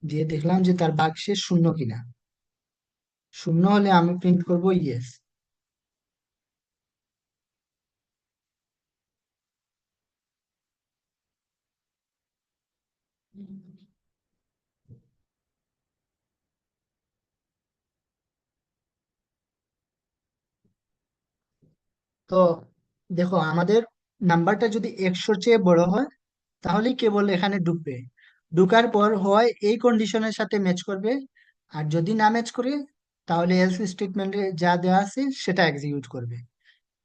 A: দিয়ে দেখলাম যে তার ভাগশেষ শূন্য কিনা। শূন্য হলে আমি প্রিন্ট করব ইয়েস। তো দেখো আমাদের নাম্বারটা যদি 100-র চেয়ে বড় হয় তাহলেই কেবল এখানে ঢুকবে। ঢুকার পর হয় এই কন্ডিশনের সাথে ম্যাচ করবে, আর যদি না ম্যাচ করে তাহলে এলস স্টেটমেন্টে যা দেওয়া আছে সেটা এক্সিকিউট করবে।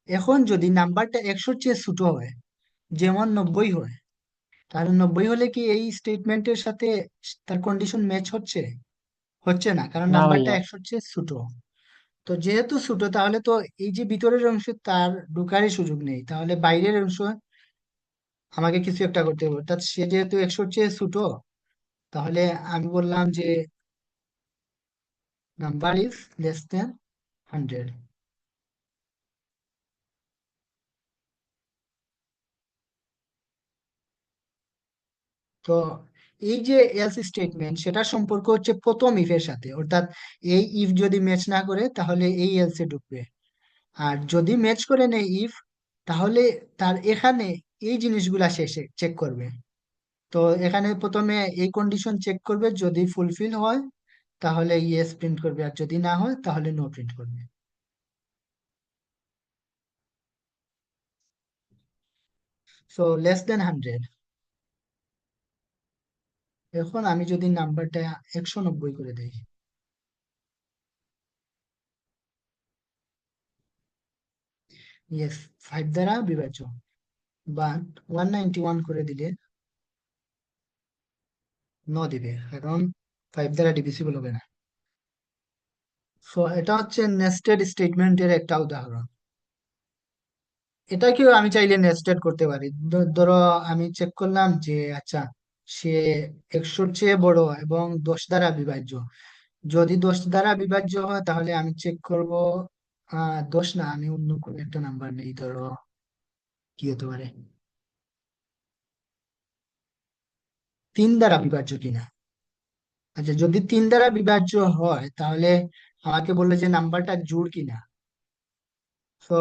A: এখন যদি নাম্বারটা 100-র চেয়ে ছোট হয়, যেমন 90 হয়, তাহলে 90 হলে কি এই স্টেটমেন্টের সাথে তার কন্ডিশন ম্যাচ হচ্ছে? হচ্ছে না, কারণ
D: না
A: নাম্বারটা
D: ভাইয়া।
A: 100-র চেয়ে ছোট। তো যেহেতু ছোট, তাহলে তো এই যে ভিতরের অংশ তার ঢোকারই সুযোগ নেই, তাহলে বাইরের অংশ আমাকে কিছু একটা করতে হবে। অর্থাৎ সে যেহেতু 100-র চেয়ে ছোট, তাহলে আমি বললাম যে নাম্বার ইজ লেস দেন 100। তো এই যে এলস স্টেটমেন্ট, সেটা সম্পর্ক হচ্ছে প্রথম ইফ এর সাথে, অর্থাৎ এই ইফ যদি ম্যাচ না করে তাহলে এই এলস এ ঢুকবে। আর যদি ম্যাচ করে নেই ইফ, তাহলে তার এখানে এই জিনিসগুলা শেষে চেক করবে। তো এখানে প্রথমে এই কন্ডিশন চেক করবে, যদি ফুলফিল হয় তাহলে ইয়েস প্রিন্ট করবে, আর যদি না হয় তাহলে নো প্রিন্ট করবে। So less than 100। এখন আমি যদি নাম্বারটা 190 করে দেই, ইয়েস 5 দ্বারা বিভাজ্য, বাট 191 করে দিলে নো দিবে, কারণ 5 দ্বারা ডিভিজিবল হবে না। সো এটা হচ্ছে নেস্টেড স্টেটমেন্টের একটা উদাহরণ। এটাকেও আমি চাইলে নেস্টেড করতে পারি। ধরো আমি চেক করলাম যে আচ্ছা, সে 100-র চেয়ে বড় এবং 10 দ্বারা বিভাজ্য। যদি 10 দ্বারা বিভাজ্য হয় তাহলে আমি চেক করব, 10 না, আমি অন্য কোনো একটা নাম্বার নেই। ধরো কি হতে পারে, 3 দ্বারা বিভাজ্য কিনা। আচ্ছা, যদি 3 দ্বারা বিভাজ্য হয় তাহলে আমাকে বললো যে নাম্বারটা জোড় কিনা। তো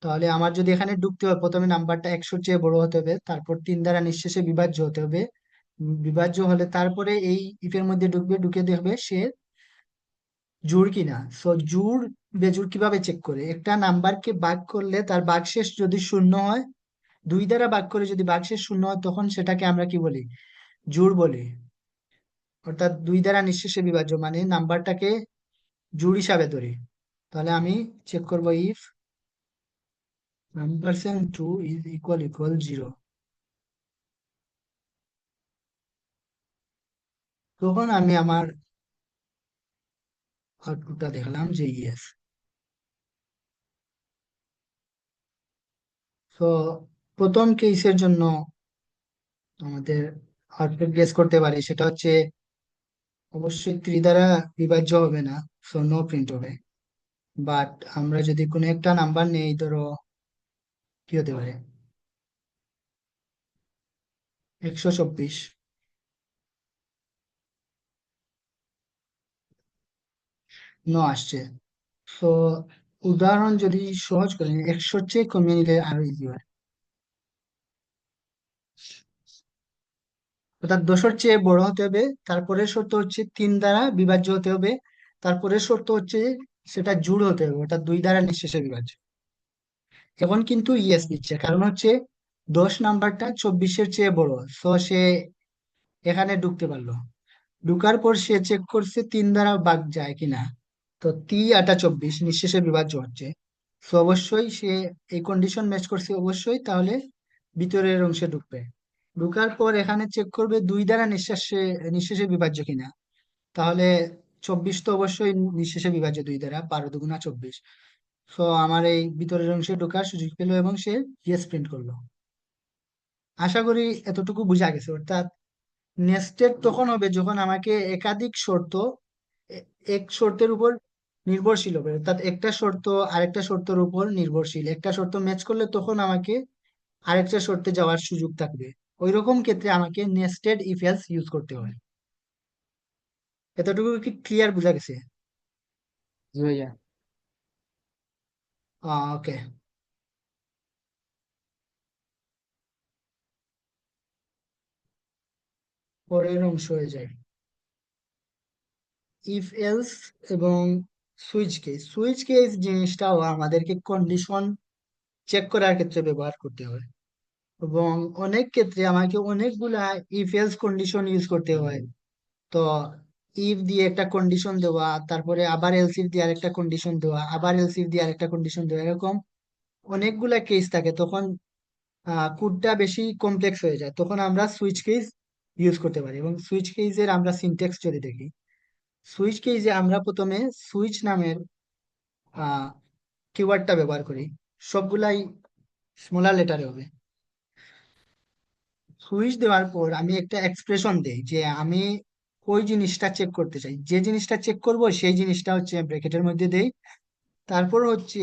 A: তাহলে আমার যদি এখানে ঢুকতে হয়, প্রথমে নাম্বারটা 100-র চেয়ে বড় হতে হবে, তারপর 3 দ্বারা নিঃশেষে বিভাজ্য হতে হবে। বিভাজ্য হলে তারপরে এই ইফের মধ্যে ঢুকবে, ঢুকে দেখবে সে জোড় কিনা। সো জোড় বেজোড় কিভাবে চেক করে, একটা নাম্বারকে ভাগ করলে তার ভাগশেষ যদি শূন্য হয়, 2 দ্বারা ভাগ করে যদি ভাগশেষ শূন্য হয়, তখন সেটাকে আমরা কি বলি? জোড় বলি। অর্থাৎ 2 দ্বারা নিঃশেষে বিভাজ্য মানে নাম্বারটাকে জোড় হিসাবে ধরি। তাহলে আমি চেক করব if number 2 is equal equal 0, তখন আমি আমার আউটপুটটা দেখলাম যে ইয়েস। তো প্রথম কেসের জন্য আমাদের আউটপুট গেস করতে পারি, সেটা হচ্ছে অবশ্যই 3 দ্বারা বিভাজ্য হবে না, সো নো প্রিন্ট হবে। বাট আমরা যদি কোনো একটা নাম্বার নেই, ধরো কি হতে পারে, 124, নো আসছে। তো উদাহরণ যদি সহজ করি, 100-র চেয়ে কমিয়ে নিলে আরো ইজি হয়। অর্থাৎ 10-এর চেয়ে বড় হতে হবে, তারপরের শর্ত হচ্ছে 3 দ্বারা বিভাজ্য হতে হবে, তারপরের শর্ত হচ্ছে সেটা জোড় হতে হবে, অর্থাৎ 2 দ্বারা নিঃশেষে বিভাজ্য। এখন কিন্তু ইয়েস দিচ্ছে, কারণ হচ্ছে 10 নাম্বারটা 24-এর চেয়ে বড়। সো সে এখানে ঢুকতে পারলো। ঢুকার পর সে চেক করছে 3 দ্বারা ভাগ যায় কিনা। তো 3 × 8 = 24, নিঃশেষে বিভাজ্য হচ্ছে। তো অবশ্যই সে এই কন্ডিশন ম্যাচ করছে, অবশ্যই তাহলে ভিতরের অংশে ঢুকবে। ঢুকার পর এখানে চেক করবে 2 দ্বারা নিঃশেষে নিঃশেষে বিভাজ্য কিনা। তাহলে 24 তো অবশ্যই নিঃশেষে বিভাজ্য 2 দ্বারা, 12 × 2 = 24। তো আমার এই ভিতরের অংশে ঢোকার সুযোগ পেলো এবং সে ইয়েস প্রিন্ট করলো। আশা করি এতটুকু বোঝা গেছে। অর্থাৎ নেস্টেড তখন হবে যখন আমাকে একাধিক শর্ত এ- এক শর্তের উপর নির্ভরশীল হবে, অর্থাৎ একটা শর্ত আরেকটা শর্তের উপর নির্ভরশীল। একটা শর্ত ম্যাচ করলে তখন আমাকে আরেকটা শর্তে যাওয়ার সুযোগ থাকবে। ওই রকম ক্ষেত্রে আমাকে নেস্টেড ইফ এলস ইউজ করতে হয়। এতটুকু কি ক্লিয়ার বোঝা গেছে?
D: জি ভাইয়া।
A: ওকে, পরের অংশ হয়ে যায় ইফ এলস এবং সুইচ কেস। সুইচ কেস জিনিসটাও আমাদেরকে কন্ডিশন চেক করার ক্ষেত্রে ব্যবহার করতে হয়, এবং অনেক ক্ষেত্রে আমাকে অনেকগুলা ইফ এলস কন্ডিশন ইউজ করতে হয়। তো ইফ দিয়ে একটা কন্ডিশন দেওয়া, তারপরে আবার এলস ইফ দিয়ে আরেকটা কন্ডিশন দেওয়া, আবার এলস ইফ দিয়ে আরেকটা কন্ডিশন দেওয়া, এরকম অনেকগুলা কেস থাকে। তখন কোডটা বেশি কমপ্লেক্স হয়ে যায়, তখন আমরা সুইচ কেস ইউজ করতে পারি। এবং সুইচ কেসের আমরা সিনট্যাক্স যদি দেখি, সুইচ কেসে আমরা প্রথমে সুইচ নামের কিওয়ার্ডটা ব্যবহার করি, সবগুলাই স্মলার লেটারে হবে। সুইচ দেওয়ার পর আমি একটা এক্সপ্রেশন দেই যে আমি ওই জিনিসটা চেক করতে চাই, যে জিনিসটা চেক করব সেই জিনিসটা হচ্ছে ব্র্যাকেটের মধ্যে দেই। তারপর হচ্ছে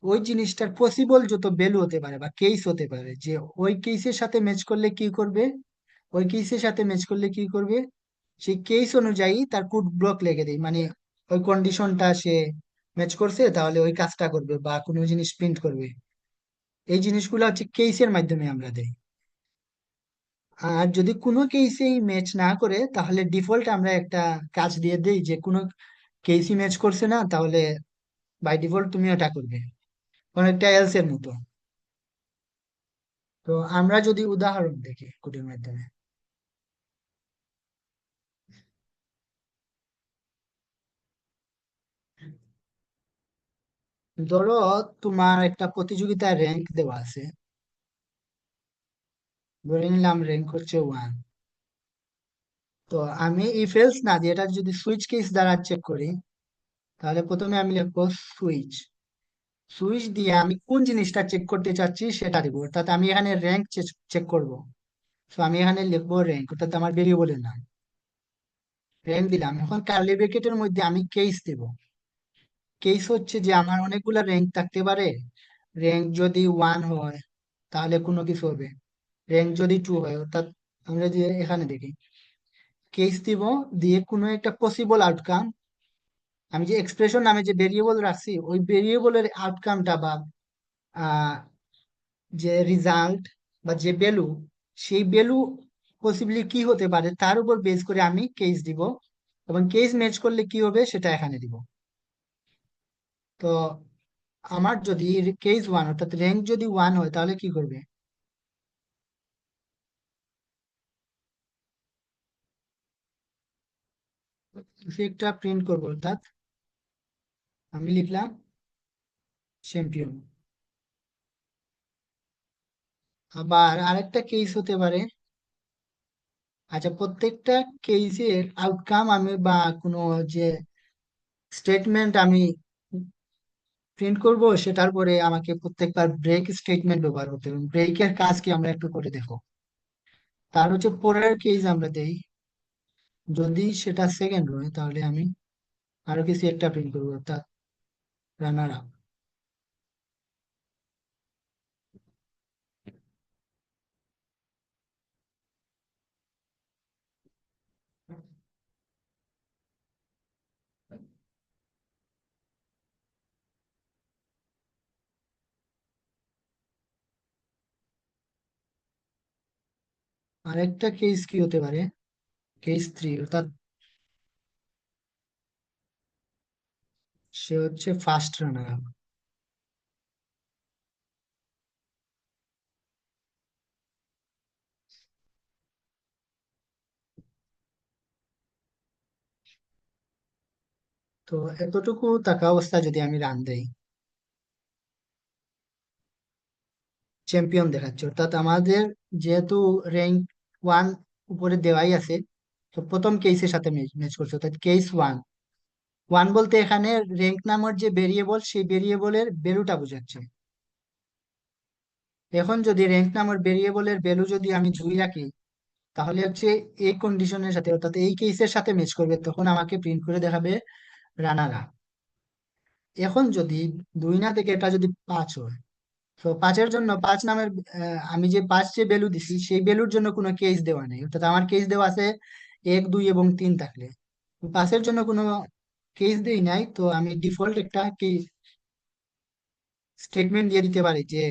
A: ওই জিনিসটার পসিবল যত ভ্যালু হতে পারে বা কেস হতে পারে, যে ওই কেসের সাথে ম্যাচ করলে কি করবে, ওই কেসের সাথে ম্যাচ করলে কি করবে, সেই কেস অনুযায়ী তার কোড ব্লক লিখে দেই। মানে ওই কন্ডিশনটা সে ম্যাচ করছে তাহলে ওই কাজটা করবে বা কোনো জিনিস প্রিন্ট করবে। এই জিনিসগুলো হচ্ছে কেসের মাধ্যমে আমরা দেই। আর যদি কোনো কেসেই ম্যাচ না করে তাহলে ডিফল্ট আমরা একটা কাজ দিয়ে দেই যে কোনো কেসই ম্যাচ করছে না, তাহলে বাই ডিফল্ট তুমি ওটা করবে, অনেকটা এলস এর মতো। তো আমরা যদি উদাহরণ দেখি কোডের মাধ্যমে, ধরো তোমার একটা প্রতিযোগিতার র্যাঙ্ক দেওয়া আছে, ধরে নিলাম র্যাঙ্ক হচ্ছে 1। তো আমি ইফ এলস না দিয়ে এটা যদি সুইচ কেস দ্বারা চেক করি, তাহলে প্রথমে আমি লিখবো সুইচ, সুইচ দিয়ে আমি কোন জিনিসটা চেক করতে চাচ্ছি সেটা দিব। অর্থাৎ আমি এখানে র্যাঙ্ক চেক করব, তো আমি এখানে লিখবো র্যাঙ্ক, অর্থাৎ আমার ভেরিয়েবলের নাম। র্যাঙ্ক দিলাম, এখন কার্লি ব্র্যাকেটের মধ্যে আমি কেস দেব। কেস হচ্ছে যে আমার অনেকগুলা র্যাঙ্ক থাকতে পারে। র্যাঙ্ক যদি 1 হয় তাহলে কোনো কিছু হবে, র্যাঙ্ক যদি 2 হয়, অর্থাৎ আমরা যে এখানে দেখি কেস দিব, দিয়ে কোনো একটা পসিবল আউটকাম, আমি যে এক্সপ্রেশন নামে যে ভেরিয়েবল রাখছি ওই ভেরিয়েবলের আউটকামটা বা আহ, যে রেজাল্ট বা যে ভ্যালু, সেই ভ্যালু পসিবলি কি হতে পারে তার উপর বেস করে আমি কেস দিব, এবং কেস ম্যাচ করলে কি হবে সেটা এখানে দিব। তো আমার যদি কেস 1 অর্থাৎ র্যাঙ্ক যদি 1 হয় তাহলে কি করবে, একটা প্রিন্ট করবো, অর্থাৎ আমি লিখলাম চ্যাম্পিয়ন। আবার আরেকটা কেস হতে পারে, আচ্ছা প্রত্যেকটা কেসের আউটকাম আমি বা কোনো যে স্টেটমেন্ট আমি প্রিন্ট করব সেটার পরে আমাকে প্রত্যেকবার ব্রেক স্টেটমেন্ট ব্যবহার করতে হবে। ব্রেকের কাজ কি আমরা একটু করে দেখো। তার হচ্ছে পরের কেস আমরা দেই, যদি সেটা সেকেন্ড হয় তাহলে আমি আরো কিছু একটা প্রিন্ট করবো, অর্থাৎ রানার আপ। আরেকটা কেস কি হতে পারে, কেস 3, অর্থাৎ সে হচ্ছে ফার্স্ট রানার আপ। তো এতটুকু থাকা অবস্থা যদি আমি রান দেই, চ্যাম্পিয়ন দেখাচ্ছে, অর্থাৎ আমাদের যেহেতু র্যাঙ্ক 1 উপরে দেওয়াই আছে, তো প্রথম কেসের সাথে ম্যাচ করছে, অর্থাৎ কেস 1। 1 বলতে এখানে র্যাঙ্ক নামের যে ভেরিয়েবল সেই ভেরিয়েবলের ভ্যালুটা বোঝাচ্ছে। এখন যদি র্যাঙ্ক নামের ভেরিয়েবলের ভ্যালু যদি আমি 2 রাখি, তাহলে হচ্ছে এই কন্ডিশনের সাথে অর্থাৎ এই কেসের সাথে ম্যাচ করবে, তখন আমাকে প্রিন্ট করে দেখাবে রানার আপ। এখন যদি 2 না থেকে এটা যদি 5 হয়, তো 5-এর জন্য 5 নামের আমি যে 5 যে ভ্যালু দিছি সেই ভ্যালুর জন্য কোনো কেস দেওয়া নেই, অর্থাৎ আমার কেস দেওয়া আছে 1, 2 এবং 3 থাকলে। 5-এর জন্য কোনো কেস দেই নাই, তো আমি ডিফল্ট একটা কেস স্টেটমেন্ট দিয়ে দিতে পারি যে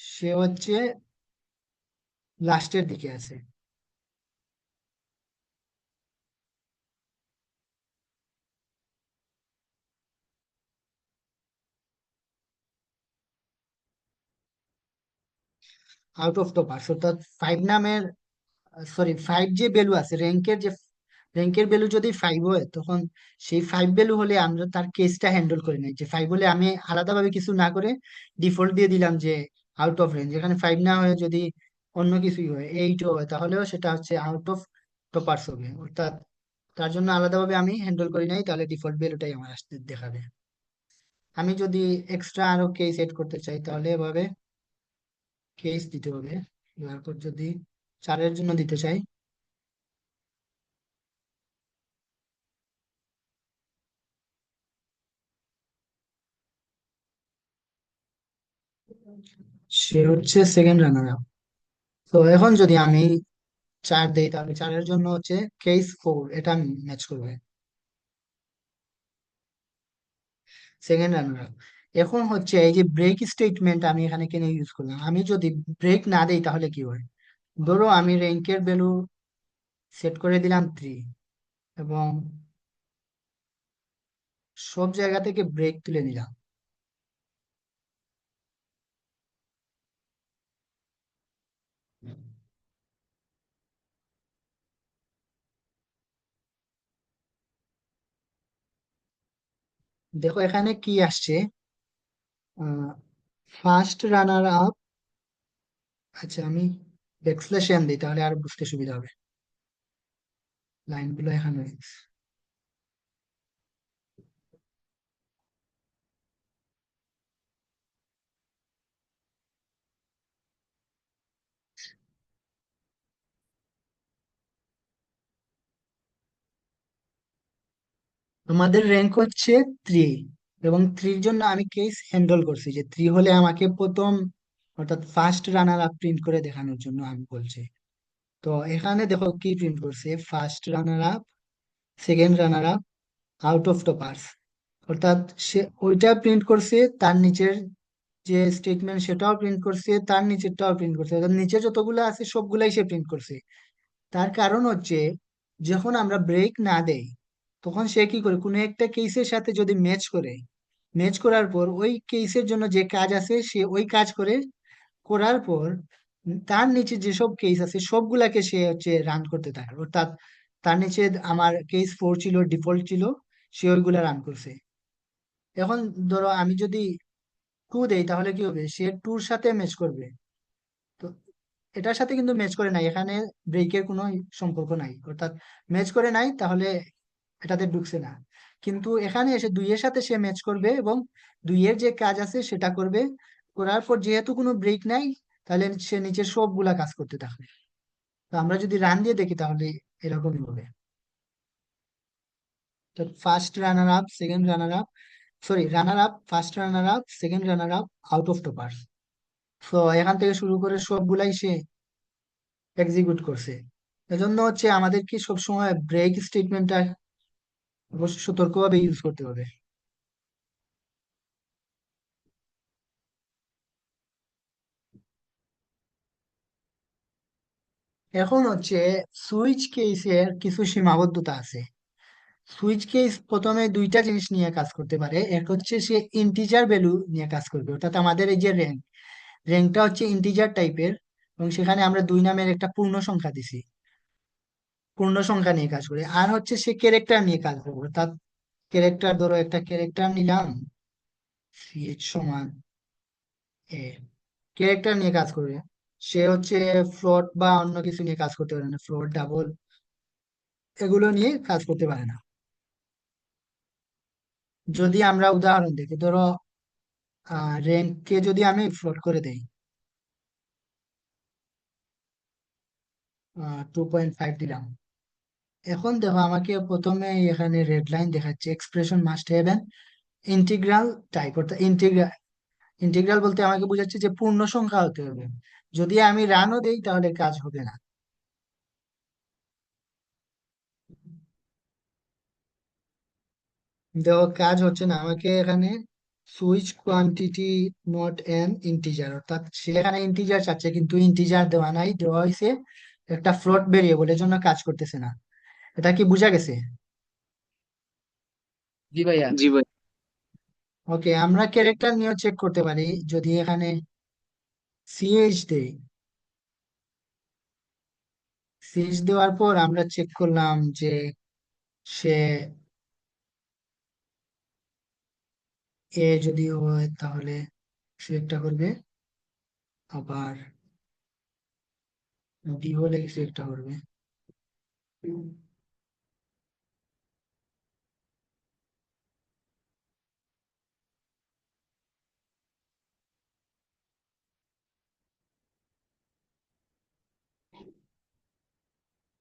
A: সে হচ্ছে লাস্টের দিকে আছে। আউট অফ টপার্স, অর্থাৎ ফাইভ নামের সরি ফাইভ যে ভ্যালু আছে র্যাঙ্কের ভ্যালু যদি ফাইভ হয়, তখন সেই ফাইভ ভ্যালু হলে আমরা তার কেসটা হ্যান্ডেল করে নিই। যে ফাইভ হলে আমি আলাদাভাবে কিছু না করে ডিফল্ট দিয়ে দিলাম যে আউট অফ রেঞ্জ। এখানে ফাইভ না হয়ে যদি অন্য কিছুই হয়, এইটও হয়, তাহলেও সেটা হচ্ছে আউট অফ টপার্স হবে। অর্থাৎ তার জন্য আলাদাভাবে আমি হ্যান্ডেল করি নাই, তাহলে ডিফল্ট ভ্যালুটাই আমার আসতে দেখাবে। আমি যদি এক্সট্রা আরো কেস এড করতে চাই, তাহলে এভাবে কেস দিতে হবে। তারপর যদি চারের জন্য দিতে চাই, সে হচ্ছে সেকেন্ড রানার আপ। তো এখন যদি আমি চার দেই, তাহলে চারের জন্য হচ্ছে কেস ফোর, এটা ম্যাচ করবে সেকেন্ড রানার আপ। এখন হচ্ছে এই যে ব্রেক স্টেটমেন্ট আমি এখানে কেন ইউজ করলাম, আমি যদি ব্রেক না দেই তাহলে কি হয়? ধরো আমি র্যাঙ্কের ভ্যালু সেট করে দিলাম থ্রি, এবং সব জায়গা থেকে ব্রেক তুলে নিলাম। দেখো এখানে কি আসছে, ফার্স্ট রানার আপ। আচ্ছা, আমি ব্যাকস্ল্যাশ এন দিই, তাহলে আরো বুঝতে সুবিধা হবে। লাইনগুলো এখানে আমাদের র্যাঙ্ক হচ্ছে থ্রি, এবং থ্রির জন্য আমি কেস হ্যান্ডেল করছি যে থ্রি হলে আমাকে প্রথম, অর্থাৎ ফার্স্ট রানার আপ প্রিন্ট করে দেখানোর জন্য আমি বলছি। তো এখানে দেখো কি প্রিন্ট করছে, first runner up, second runner up, out of toppers. অর্থাৎ সে ওইটা প্রিন্ট করছে, তার নিচের যে স্টেটমেন্ট সেটাও প্রিন্ট করছে, তার নিচেরটাও প্রিন্ট করছে, অর্থাৎ নিচে যতগুলো আছে সবগুলাই সে প্রিন্ট করছে। তার কারণ হচ্ছে, যখন আমরা ব্রেক না দেই, তখন সে কি করে, কোনো একটা কেসের সাথে যদি ম্যাচ করে, ম্যাচ করার পর ওই কেসের জন্য যে কাজ আছে সে ওই কাজ করে, করার পর তার নিচে যেসব কেস আছে সবগুলাকে সে হচ্ছে রান করতে থাকে। অর্থাৎ তার নিচে আমার কেস ফোর ছিল, ডিফল্ট ছিল, সে ওইগুলা রান করছে। এখন ধরো আমি যদি টু দেই, তাহলে কি হবে, সে টুর সাথে ম্যাচ করবে। তো এটার সাথে কিন্তু ম্যাচ করে নাই, এখানে ব্রেকের কোনো সম্পর্ক নাই, অর্থাৎ ম্যাচ করে নাই, তাহলে এটাতে ঢুকছে না। কিন্তু এখানে এসে দুইয়ের সাথে সে ম্যাচ করবে, এবং দুইয়ের যে কাজ আছে সেটা করবে। করার পর যেহেতু কোনো ব্রেক নাই, তাহলে সে নিচের সবগুলা কাজ করতে থাকবে। তো আমরা যদি রান দিয়ে দেখি, তাহলে এরকমই হবে। তো first runner up, second runner up, sorry runner up, first runner up, second runner up, out of toppers. তো এখান থেকে শুরু করে সবগুলাই সে এক্সিকিউট করছে। এজন্য হচ্ছে আমাদেরকে সবসময় ব্রেক স্টেটমেন্টটা অবশ্যই সতর্কভাবে ইউজ করতে হবে। এখন হচ্ছে সুইচ কেসের কিছু সীমাবদ্ধতা আছে। সুইচ কেস প্রথমে দুইটা জিনিস নিয়ে কাজ করতে পারে। এক হচ্ছে সে ইন্টিজার ভ্যালু নিয়ে কাজ করবে, অর্থাৎ আমাদের এই যে র্যাঙ্কটা হচ্ছে ইন্টিজার টাইপের, এবং সেখানে আমরা দুই নামের একটা পূর্ণ সংখ্যা দিছি, পূর্ণ সংখ্যা নিয়ে কাজ করে। আর হচ্ছে সে ক্যারেক্টার নিয়ে কাজ করবে, অর্থাৎ ক্যারেক্টার, ধরো একটা ক্যারেক্টার নিলাম, সিএইচ সমান এ, ক্যারেক্টার নিয়ে কাজ করবে। সে হচ্ছে ফ্লোট বা অন্য কিছু নিয়ে কাজ করতে পারে না, ফ্লোট, ডাবল, এগুলো নিয়ে কাজ করতে পারে না। যদি আমরা উদাহরণ দেখি, ধরো র্যাঙ্ককে যদি আমি ফ্লোট করে দেই, 2.5 দিলাম। এখন দেখো আমাকে প্রথমে এখানে রেড লাইন দেখাচ্ছে, expression must have an integral type, অর্থাৎ ইন্টিগ্রাল, ইন্টিগ্রাল বলতে আমাকে বোঝাচ্ছে যে পূর্ণ সংখ্যা হতে হবে। যদি আমি রানও দেই, তাহলে কাজ হবে না। দেখো কাজ হচ্ছে না, আমাকে এখানে switch quantity not an integer, অর্থাৎ সে এখানে ইন্টিজার চাচ্ছে, কিন্তু ইন্টিজার দেওয়া নাই, দেওয়া হয়েছে একটা ফ্লোট ভেরিয়েবল, এর জন্য কাজ করতেছে না। এটা কি বোঝা গেছে?
D: জি ভাইয়া।
C: জি ভাই।
A: ওকে, আমরা ক্যারেক্টার নিয়েও চেক করতে পারি। যদি এখানে সিএইচ দেই, সিজ দেওয়ার পর আমরা চেক করলাম যে সে এ যদি হয় তাহলে সে একটা করবে, আবার ডি হলে কিছু একটা করবে।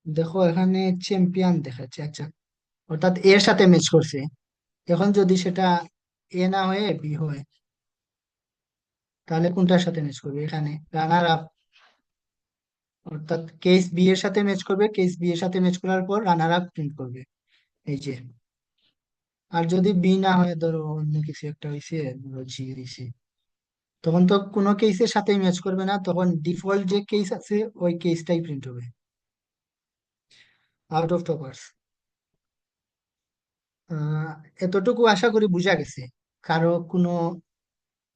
A: দেখো এখানে চ্যাম্পিয়ন দেখাচ্ছে, আচ্ছা, অর্থাৎ এর সাথে ম্যাচ করছে। এখন যদি সেটা এ না হয়ে বি হয়, তাহলে কোনটার সাথে ম্যাচ করবে? এখানে রানার আপ, অর্থাৎ কেস বি এর সাথে ম্যাচ করবে, কেস বি এর সাথে ম্যাচ করার পর রানার আপ প্রিন্ট করবে, এই যে। আর যদি বি না হয়, ধরো অন্য কিছু একটা হয়েছে, ধরো জি দিছে, তখন তো কোনো কেসের সাথেই ম্যাচ করবে না, তখন ডিফল্ট যে কেস আছে ওই কেসটাই প্রিন্ট হবে। Out of toppers. আহ এতটুকু আশা করি বোঝা গেছে। কারো কোনো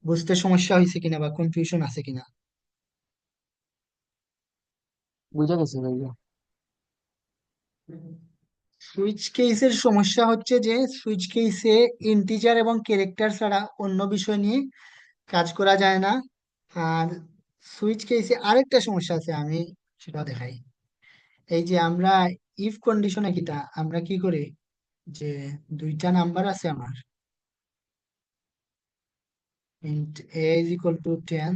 A: বুঝতে সমস্যা হয়েছে কিনা বা কনফিউশন আছে কিনা?
D: বুঝা গেছে ভাইয়া।
A: সুইচ কেসের সমস্যা হচ্ছে যে সুইচ কেসে ইন্টিজার এবং ক্যারেক্টার ছাড়া অন্য বিষয় নিয়ে কাজ করা যায় না। আর সুইচ কেসে আরেকটা সমস্যা আছে, আমি সেটা দেখাই। এই যে আমরা ইফ কন্ডিশনে কিটা আমরা কি করি, যে দুইটা নাম্বার আছে আমার, int a is equal to 10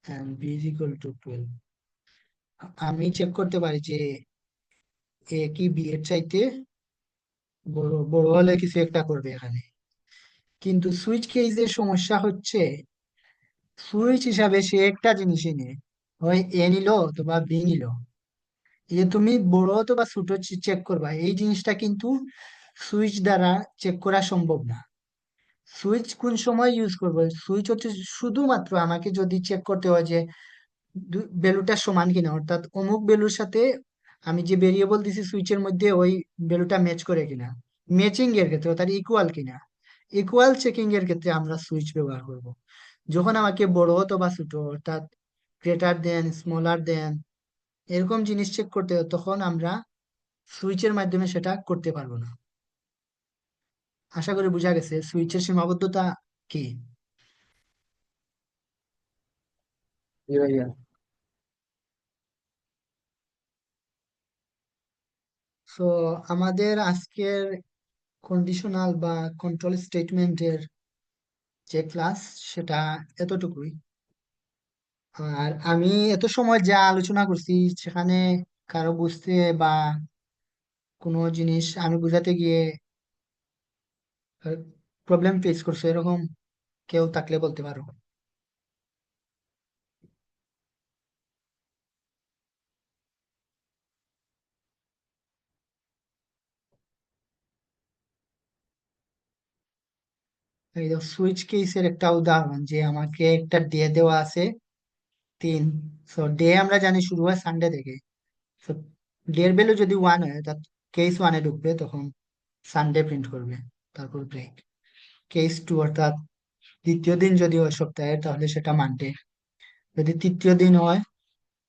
A: and b is equal to 12। আমি চেক করতে পারি যে এ কি বি এর চাইতে বড় বড় হলে কিছু একটা করবে এখানে। কিন্তু সুইচ কেসের সমস্যা হচ্ছে সুইচ হিসাবে সে একটা জিনিসই নেই, হয় এ নিল অথবা বি নিল। এই যে তুমি বড় অথবা ছোট চেক করবা, এই জিনিসটা কিন্তু সুইচ দ্বারা চেক করা সম্ভব না। সুইচ কোন সময় ইউজ করবো? সুইচ হচ্ছে শুধুমাত্র আমাকে যদি চেক করতে হয় যে ভ্যালুটা সমান কিনা, অর্থাৎ অমুক ভ্যালুর সাথে আমি যে ভেরিয়েবল দিছি সুইচের মধ্যে ওই ভ্যালুটা ম্যাচ করে কিনা, ম্যাচিং এর ক্ষেত্রে অর্থাৎ ইকুয়াল কিনা, ইকুয়াল চেকিং এর ক্ষেত্রে আমরা সুইচ ব্যবহার করব। যখন আমাকে বড় অথবা ছোট, অর্থাৎ গ্রেটার দেন, স্মলার দেন, এরকম জিনিস চেক করতে হয়, তখন আমরা সুইচের মাধ্যমে সেটা করতে পারবো না। আশা করি বোঝা গেছে সুইচের সীমাবদ্ধতা কি।
D: জি ভাইয়া।
A: তো আমাদের আজকের কন্ডিশনাল বা কন্ট্রোল স্টেটমেন্টের যে ক্লাস, সেটা এতটুকুই। আর আমি এত সময় যা আলোচনা করছি সেখানে কারো বুঝতে বা কোনো জিনিস আমি বুঝাতে গিয়ে প্রবলেম ফেস করছে এরকম কেউ থাকলে বলতে পারো। এই সুইচ কেসের একটা উদাহরণ, যে আমাকে একটা ডে দেওয়া আছে 3। সো ডে আমরা জানি শুরু হয় সানডে থেকে। সো ডে এর ভ্যালু যদি 1 হয়, অর্থাৎ কেস 1-এ ঢুকবে, তখন সানডে প্রিন্ট করবে, তারপর ব্রেক। কেস 2 অর্থাৎ দ্বিতীয় দিন যদি হয় সপ্তাহের, তাহলে সেটা মানডে। যদি তৃতীয় দিন হয়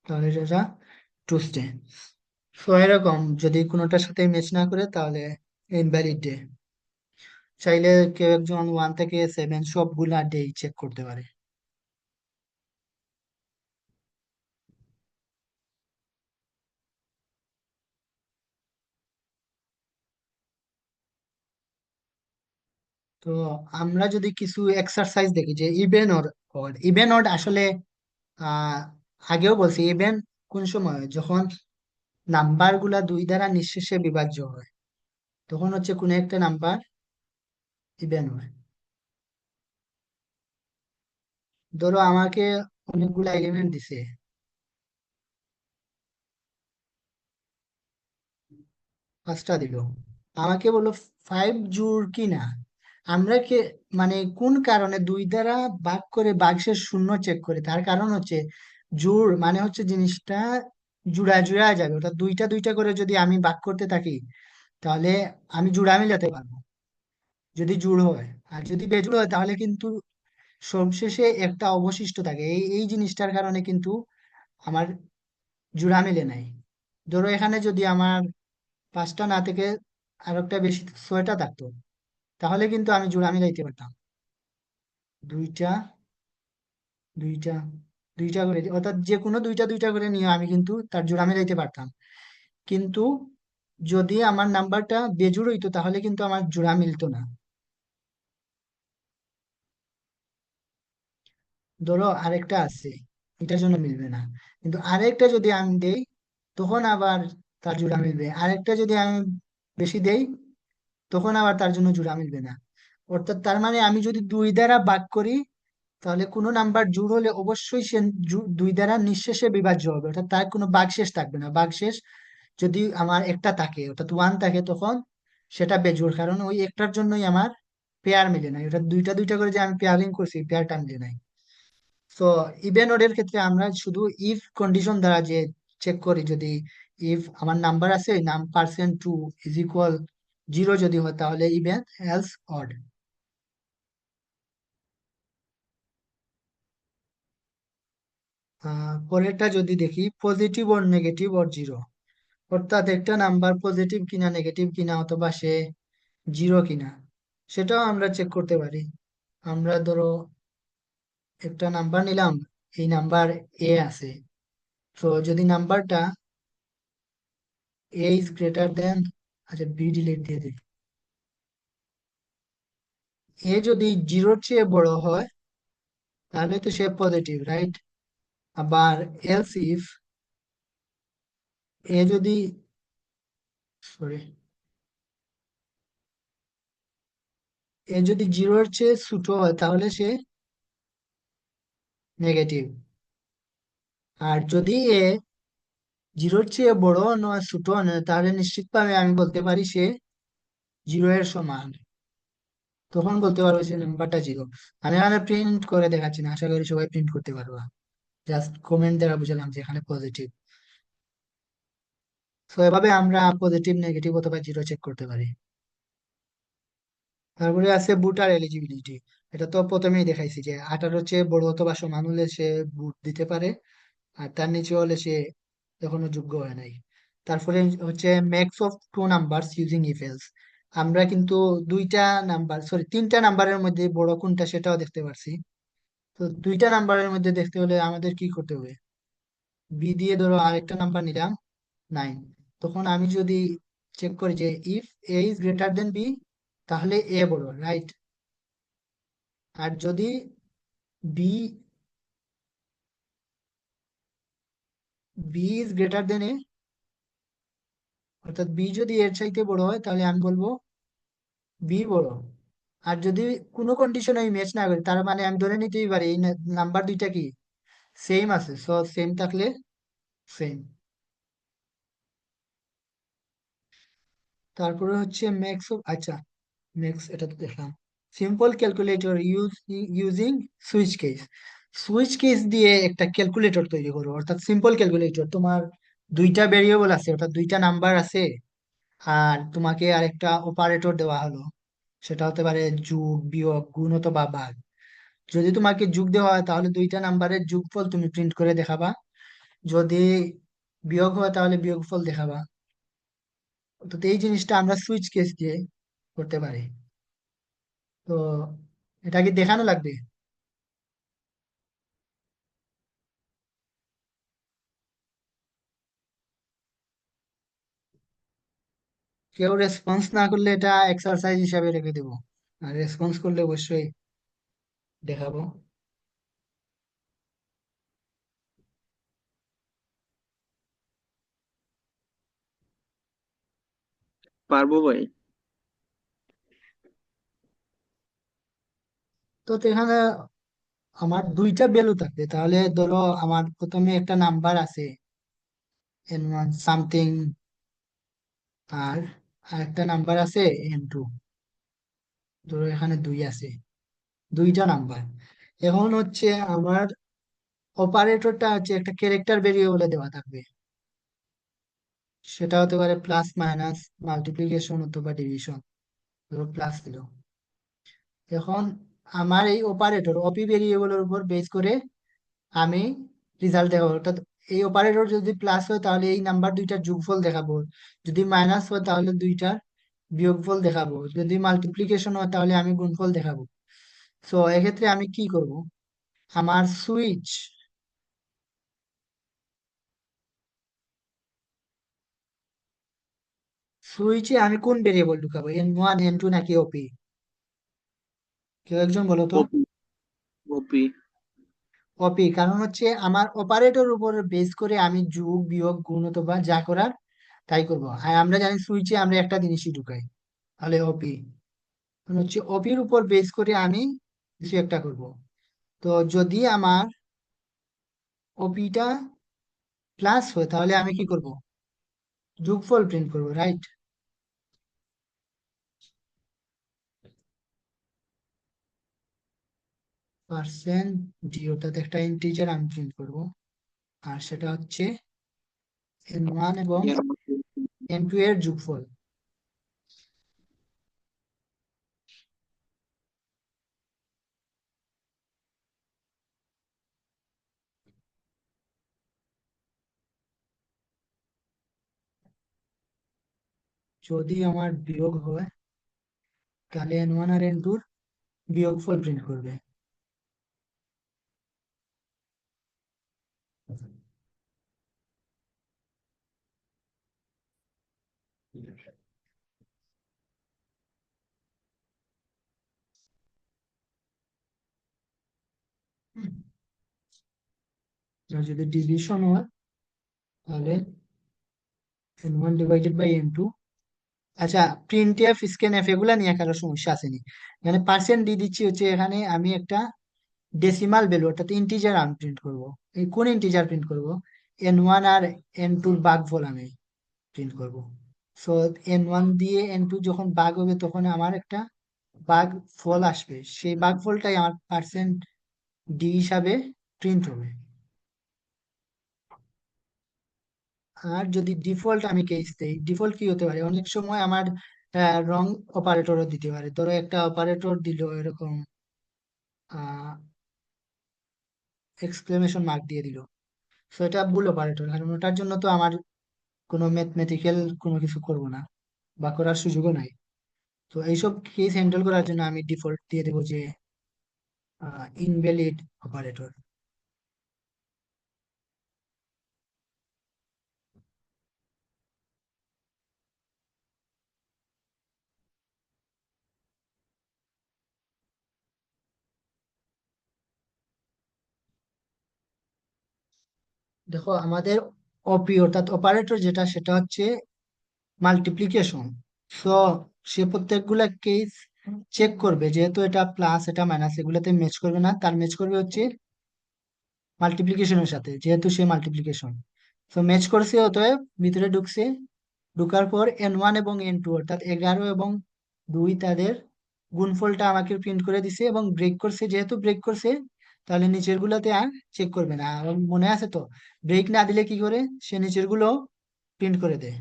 A: তাহলে সেটা টুসডে। সো এরকম যদি কোনোটার সাথে ম্যাচ না করে তাহলে ইনভ্যালিড ডে। চাইলে কেউ একজন 1 থেকে 7 সবগুলা ডে চেক করতে পারে। তো আমরা যদি কিছু এক্সারসাইজ দেখি, যে even or odd. Even odd আসলে আহ আগেও বলছি, ইভেন কোন সময় হয়? যখন নাম্বার গুলা 2 দ্বারা নিঃশেষে বিভাজ্য হয়, তখন হচ্ছে কোন একটা নাম্বার ইভেন হয়। ধরো আমাকে অনেকগুলা এলিমেন্ট দিছে, 5টা দিল, আমাকে বললো 5 জোড় কি না। আমরা কে মানে কোন কারণে 2 দ্বারা ভাগ করে ভাগশেষ শূন্য চেক করে? তার কারণ হচ্ছে জোড় মানে হচ্ছে জিনিসটা জুড়া জুড়া যাবে, অর্থাৎ দুইটা দুইটা করে যদি আমি ভাগ করতে থাকি, তাহলে আমি জোড়া মিলাতে পারবো যদি জোড় হয়। আর যদি বেজোড় হয় তাহলে কিন্তু সবশেষে একটা অবশিষ্ট থাকে। এই এই জিনিসটার কারণে কিন্তু আমার জোড়া মিলে নাই। ধরো এখানে যদি আমার 5টা না থেকে আর একটা বেশি 6টা থাকতো, তাহলে কিন্তু আমি জোড়া মিলাইতে পারতাম। দুইটা দুইটা দুইটা করে অর্থাৎ যে কোনো দুইটা দুইটা করে নিয়ে আমি কিন্তু তার জোড়া মিলাইতে পারতাম। কিন্তু যদি আমার নাম্বারটা বেজোড় হইতো তাহলে কিন্তু আমার জোড়া মিলতো না। ধরো আরেকটা আছে, এটার জন্য মিলবে না। কিন্তু আরেকটা যদি আমি দেই, তখন আবার তার জোড়া মিলবে। আরেকটা যদি আমি বেশি দেই, তখন আবার তার জন্য জোড়া মিলবে না। অর্থাৎ তার মানে আমি যদি 2 দ্বারা ভাগ করি, তাহলে কোনো নাম্বার জোড় হলে অবশ্যই সে 2 দ্বারা নিঃশেষে বিভাজ্য হবে, অর্থাৎ তার কোনো ভাগশেষ থাকবে না। ভাগশেষ যদি আমার একটা থাকে, অর্থাৎ 1 থাকে, তখন সেটা বেজোড়, কারণ ওই একটার জন্যই আমার পেয়ার মিলে নাই। অর্থাৎ দুইটা দুইটা করে যে আমি পেয়ারিং করছি, পেয়ারটা মিলে নাই। তো ইভেন ওডের ক্ষেত্রে আমরা শুধু ইফ কন্ডিশন দ্বারা যে চেক করি, যদি ইফ আমার নাম্বার আছে নাম %2 ইজ ইকুয়াল 0 যদি হয়, তাহলে ইভেন, এলস অড। পরেরটা যদি দেখি, পজিটিভ ওর নেগেটিভ ওর জিরো, অর্থাৎ একটা নাম্বার পজিটিভ কিনা নেগেটিভ কিনা, অথবা সে জিরো কিনা, সেটাও আমরা চেক করতে পারি। আমরা ধরো একটা নাম্বার নিলাম, এই নাম্বার এ আছে। তো যদি নাম্বারটা এ ইজ গ্রেটার দেন, আচ্ছা বি ডিলিট দিয়ে দিই, এ যদি জিরোর চেয়ে বড় হয়, তাহলে তো সে পজিটিভ, রাইট? আবার এলস ইফ এ যদি, সরি, এ যদি জিরোর চেয়ে ছোট হয়, তাহলে সে নেগেটিভ। আর যদি এ জিরোর চেয়ে বড় নয় ছোট নয়, তাহলে নিশ্চিতভাবে আমি বলতে পারি সে 0 এর সমান। তখন বলতে পারবো যে নাম্বারটা 0। আমি এখানে প্রিন্ট করে দেখাচ্ছি না, আশা করি সবাই প্রিন্ট করতে পারবা। জাস্ট কমেন্ট দ্বারা বুঝালাম যে এখানে পজিটিভ। তো এভাবে আমরা পজিটিভ, নেগেটিভ অথবা জিরো চেক করতে পারি। তারপরে আছে ভোটার এলিজিবিলিটি। এটা তো প্রথমেই দেখাইছি যে 18 চেয়ে বড় অথবা সমান হলে সে ভোট দিতে পারে, আর তার নিচে হলে সে এখনো যোগ্য হয় নাই। তারপরে হচ্ছে max of 2 numbers using if else. আমরা কিন্তু 3টা নাম্বারের মধ্যে বড় কোনটা সেটাও দেখতে পারছি। তো 2টা নাম্বারের মধ্যে দেখতে হলে আমাদের কি করতে হবে? বি দিয়ে ধরো আরেকটা নাম্বার নিলাম 9, তখন আমি যদি চেক করি যে if A is greater than B, তাহলে এ বড়, রাইট? আর যদি B B is greater than A, অর্থাৎ বি যদি এর চাইতে বড় হয়, তাহলে আমি বলবো বি বড়। আর যদি কোনো কন্ডিশন আমি ম্যাচ না করি, তার মানে আমি ধরে নিতেই পারি এই নাম্বার দুইটা কি সেম আছে। সো সেম থাকলে সেম। তারপরে হচ্ছে ম্যাক্স অফ, আচ্ছা ম্যাক্স এটা তো দেখলাম। Simple calculator using switch case. Switch case দিয়ে একটা ক্যালকুলেটর তৈরি করো, অর্থাৎ সিম্পল ক্যালকুলেটর। তোমার 2টা ভেরিয়েবল আছে, অর্থাৎ 2টা নাম্বার আছে, আর তোমাকে আরেকটা অপারেটর দেওয়া হলো, সেটা হতে পারে যোগ, বিয়োগ, গুণ অথবা ভাগ। যদি তোমাকে যোগ দেওয়া হয়, তাহলে 2টা নাম্বারের যোগফল তুমি প্রিন্ট করে দেখাবা। যদি বিয়োগ হয়, তাহলে বিয়োগফল দেখাবা। তো এই জিনিসটা আমরা সুইচ কেস দিয়ে করতে পারি। তো এটা কি দেখানো লাগবে? কেউ রেসপন্স না করলে এটা এক্সারসাইজ হিসাবে রেখে দেবো, আর রেসপন্স করলে অবশ্যই দেখাবো।
C: পারবো ভাই।
A: তো এখানে আমার 2টা ভ্যালু থাকবে, তাহলে ধরো আমার প্রথমে একটা নাম্বার আছে n1 সামথিং, আর আরেকটা নাম্বার আছে n2। ধরো এখানে 2 আছে, 2টা নাম্বার। এখন হচ্ছে আমার অপারেটরটা হচ্ছে একটা ক্যারেক্টার ভেরিয়েবলে দেওয়া থাকবে। সেটা হতে পারে প্লাস, মাইনাস, মাল্টিপ্লিকেশন অথবা ডিভিশন। ধরো প্লাস দিল। এখন আমার এই অপারেটর অপি ভেরিয়েবলের উপর বেস করে আমি রেজাল্ট দেখাবো, অর্থাৎ এই অপারেটর যদি প্লাস হয় তাহলে এই নাম্বার দুইটার যোগফল দেখাবো, যদি মাইনাস হয় তাহলে দুইটার বিয়োগফল দেখাবো, যদি মাল্টিপ্লিকেশন হয় তাহলে আমি গুণফল দেখাবো। তো এক্ষেত্রে আমি কি করব, আমার সুইচে আমি কোন ভেরিয়েবল ঢুকাবো, N1 N2 নাকি ওপি? কেউ একজন বলো তো।
C: ওপি। ওপি।
A: ওপি, কারণ হচ্ছে আমার অপারেটর উপর বেস করে আমি যোগ বিয়োগ গুণ অথবা যা করার তাই করব। আর আমরা জানি সুইচে আমরা একটা জিনিসই ঢুকাই, তাহলে ওপি হচ্ছে ওপির উপর বেস করে আমি কিছু একটা করব। তো যদি আমার ওপিটা প্লাস হয় তাহলে আমি কি করব, যোগফল প্রিন্ট করব, রাইট? পার্সেন্ট ডি, ওটাতে একটা ইন্টিজার আমি প্রিন্ট করব, আর সেটা হচ্ছে N1 এবং
C: এর মধ্যে
A: N2 এর যোগফল। যদি আমার বিয়োগ হয় তাহলে N1 আর N2 এর বিয়োগফল প্রিন্ট করবে। আর যদি ডিভিশন হয় তাহলে N1 ডিভাইডেড বাই N2। আচ্ছা, প্রিন্ট এফ স্ক্যান এফ এগুলা নিয়ে কারো সমস্যা আসেনি? এখানে পার্সেন্ট ডি দিচ্ছি হচ্ছে এখানে আমি একটা ডেসিমাল ভ্যালু অর্থাৎ ইন্টিজার আমি প্রিন্ট করব। এই কোন ইন্টিজার প্রিন্ট করব, N1 আর N2 এর ভাগফল আমি প্রিন্ট করব। সো N1 দিয়ে N2 যখন ভাগ হবে তখন আমার একটা ভাগ ফল আসবে, সেই ভাগফলটাই আমার পার্সেন্ট ডি হিসাবে প্রিন্ট হবে। আর যদি ডিফল্ট আমি কেস দেই, ডিফল্ট কি হতে পারে, অনেক সময় আমার রং অপারেটরও দিতে পারে। ধরো একটা অপারেটর দিল এরকম এক্সক্লেমেশন মার্ক দিয়ে দিল, সো এটা ভুল অপারেটর, কারণ ওটার জন্য তো আমার কোনো ম্যাথমেটিক্যাল কোনো কিছু করব না বা করার সুযোগও নাই। তো এইসব কেস হ্যান্ডেল করার জন্য আমি ডিফল্ট দিয়ে দেবো যে ইনভ্যালিড অপারেটর। দেখো আমাদের ওপি অর্থাৎ অপারেটর যেটা সেটা হচ্ছে মাল্টিপ্লিকেশন। সো সে প্রত্যেকগুলা কেস চেক করবে, যেহেতু এটা প্লাস এটা মাইনাস এগুলাতে ম্যাচ করবে না, তার ম্যাচ করবে হচ্ছে মাল্টিপ্লিকেশনের সাথে, যেহেতু সে মাল্টিপ্লিকেশন। তো ম্যাচ করছে, অতএব ভিতরে ঢুকছে, ঢুকার পর N1 এবং N2 অর্থাৎ 11 এবং 2 তাদের গুণফলটা আমাকে প্রিন্ট করে দিছে, এবং ব্রেক করছে, যেহেতু ব্রেক করছে তাহলে নিচের গুলাতে আর চেক করবে না। আর মনে আছে তো, ব্রেক না দিলে কি করে, সে নিচের গুলো প্রিন্ট করে দেয়।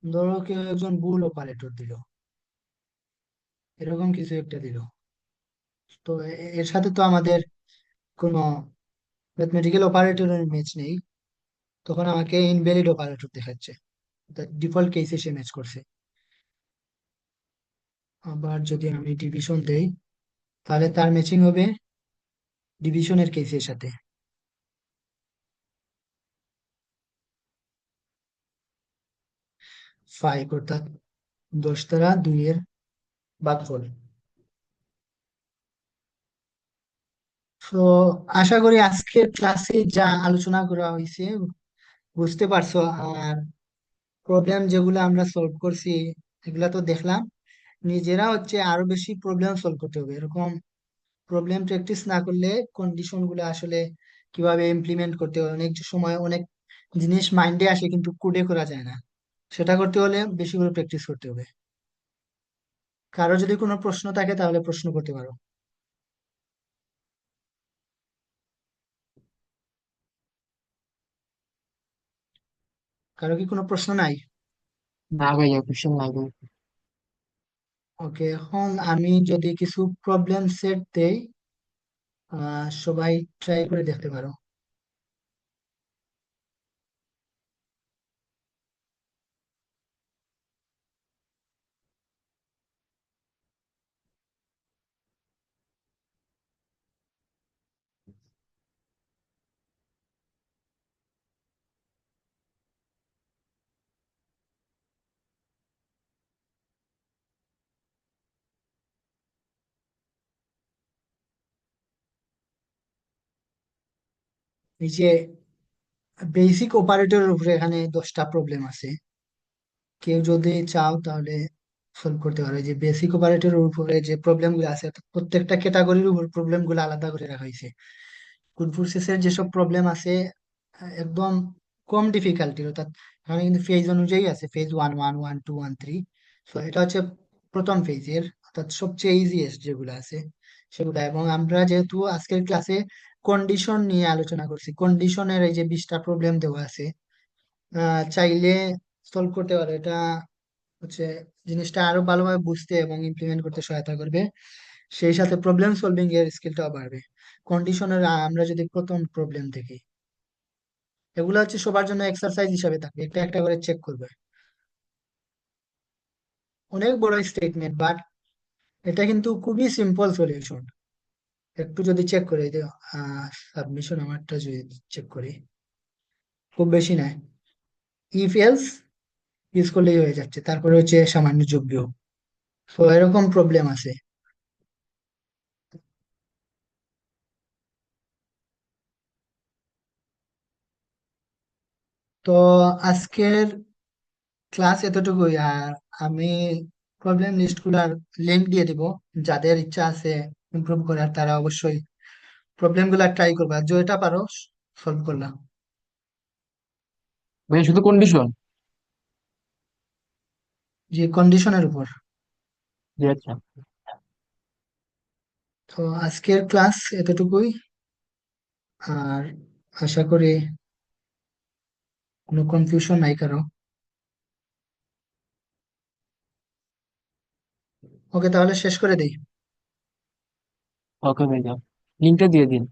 A: ধরো কেউ একজন ভুল অপারেটর দিল, এরকম কিছু একটা দিল, তো এর সাথে তো আমাদের কোনো ম্যাথমেটিক্যাল অপারেটরের ম্যাচ নেই, তখন আমাকে ইনভ্যালিড অপারেটর দেখাচ্ছে, ডিফল্ট কেসে সে ম্যাচ করছে। আবার যদি আমি ডিভিশন দেই তাহলে তার ম্যাচিং হবে ডিভিশনের কেসের সাথে। 5 অর্থাৎ 10 দ্বারা 2 এর ভাগফল। তো আশা করি আজকের ক্লাসে যা আলোচনা করা হয়েছে বুঝতে পারছো। আর প্রবলেম যেগুলো আমরা সলভ করছি এগুলা তো দেখলাম, নিজেরা হচ্ছে আরো বেশি প্রবলেম সলভ করতে হবে। এরকম প্রবলেম প্র্যাকটিস না করলে কন্ডিশন গুলো আসলে কিভাবে ইমপ্লিমেন্ট করতে হবে, অনেক সময় অনেক জিনিস মাইন্ডে আসে কিন্তু কোডে করা যায় না, সেটা করতে হলে বেশি করে প্র্যাকটিস করতে হবে। কারো যদি কোনো প্রশ্ন থাকে তাহলে প্রশ্ন করতে পারো। কারো কি কোনো প্রশ্ন নাই?
D: না ভাইয়া, কোশ্চেন নাই ভাই।
A: ওকে, এখন আমি যদি কিছু প্রবলেম সেট দেই, সবাই ট্রাই করে দেখতে পারো। এই যে বেসিক অপারেটরের উপরে এখানে 10টা প্রবলেম আছে। কেউ যদি চাও তাহলে সলভ করতে পারো। এই যে বেসিক অপারেটরের উপরে যে প্রবলেম গুলো আছে, অর্থাৎ প্রত্যেকটা ক্যাটাগরির উপর প্রবলেম গুলো আলাদা করে রাখা হয়েছে। কুড প্রসেসের যেসব প্রবলেম আছে একদম কম ডিফিকাল্টির, অর্থাৎ এখানে কিন্তু ফেজ অনুযায়ী আছে, ফেজ 1, 1, 1, 2, 1, 3। তো এটা হচ্ছে প্রথম ফেজের, অর্থাৎ সবচেয়ে ইজিয়েস্ট যেগুলো আছে সেগুলো। এবং আমরা যেহেতু আজকের ক্লাসে কন্ডিশন নিয়ে আলোচনা করছি, কন্ডিশনের এই যে 20টা প্রবলেম দেওয়া আছে, চাইলে সলভ করতে পারো। এটা হচ্ছে জিনিসটা আরো ভালোভাবে বুঝতে এবং ইমপ্লিমেন্ট করতে সহায়তা করবে, সেই সাথে প্রবলেম সলভিং এর স্কিলটাও বাড়বে। কন্ডিশনের আমরা যদি প্রথম প্রবলেম দেখি, এগুলো হচ্ছে সবার জন্য এক্সারসাইজ হিসাবে থাকবে, একটা একটা করে চেক করবে। অনেক বড় স্টেটমেন্ট, বাট এটা কিন্তু খুবই সিম্পল সলিউশন। একটু যদি চেক করে দিও, সাবমিশন আমারটা যদি চেক করি, খুব বেশি নাই। ইফ এলস ইউজ করলেই হয়ে যাচ্ছে, তারপরে হচ্ছে সামান্য যোগ বিয়োগ। তো এরকম প্রবলেম আছে। তো আজকের ক্লাস এতটুকুই। আর আমি প্রবলেম লিস্ট গুলার লিঙ্ক দিয়ে দিব, যাদের ইচ্ছা আছে ইমপ্রুভ করার তারা অবশ্যই প্রবলেম গুলা ট্রাই করবা, যেটা পারো সলভ করলাম।
D: ভাইয়া শুধু কন্ডিশন?
A: যে কন্ডিশনের উপর।
D: জি আচ্ছা।
A: তো আজকের ক্লাস এতটুকুই। আর আশা করি কোনো কনফিউশন নাই কারো। ওকে, তাহলে শেষ করে দিই।
D: ওকে ভাইয়া, লিঙ্কটা দিয়ে দিন।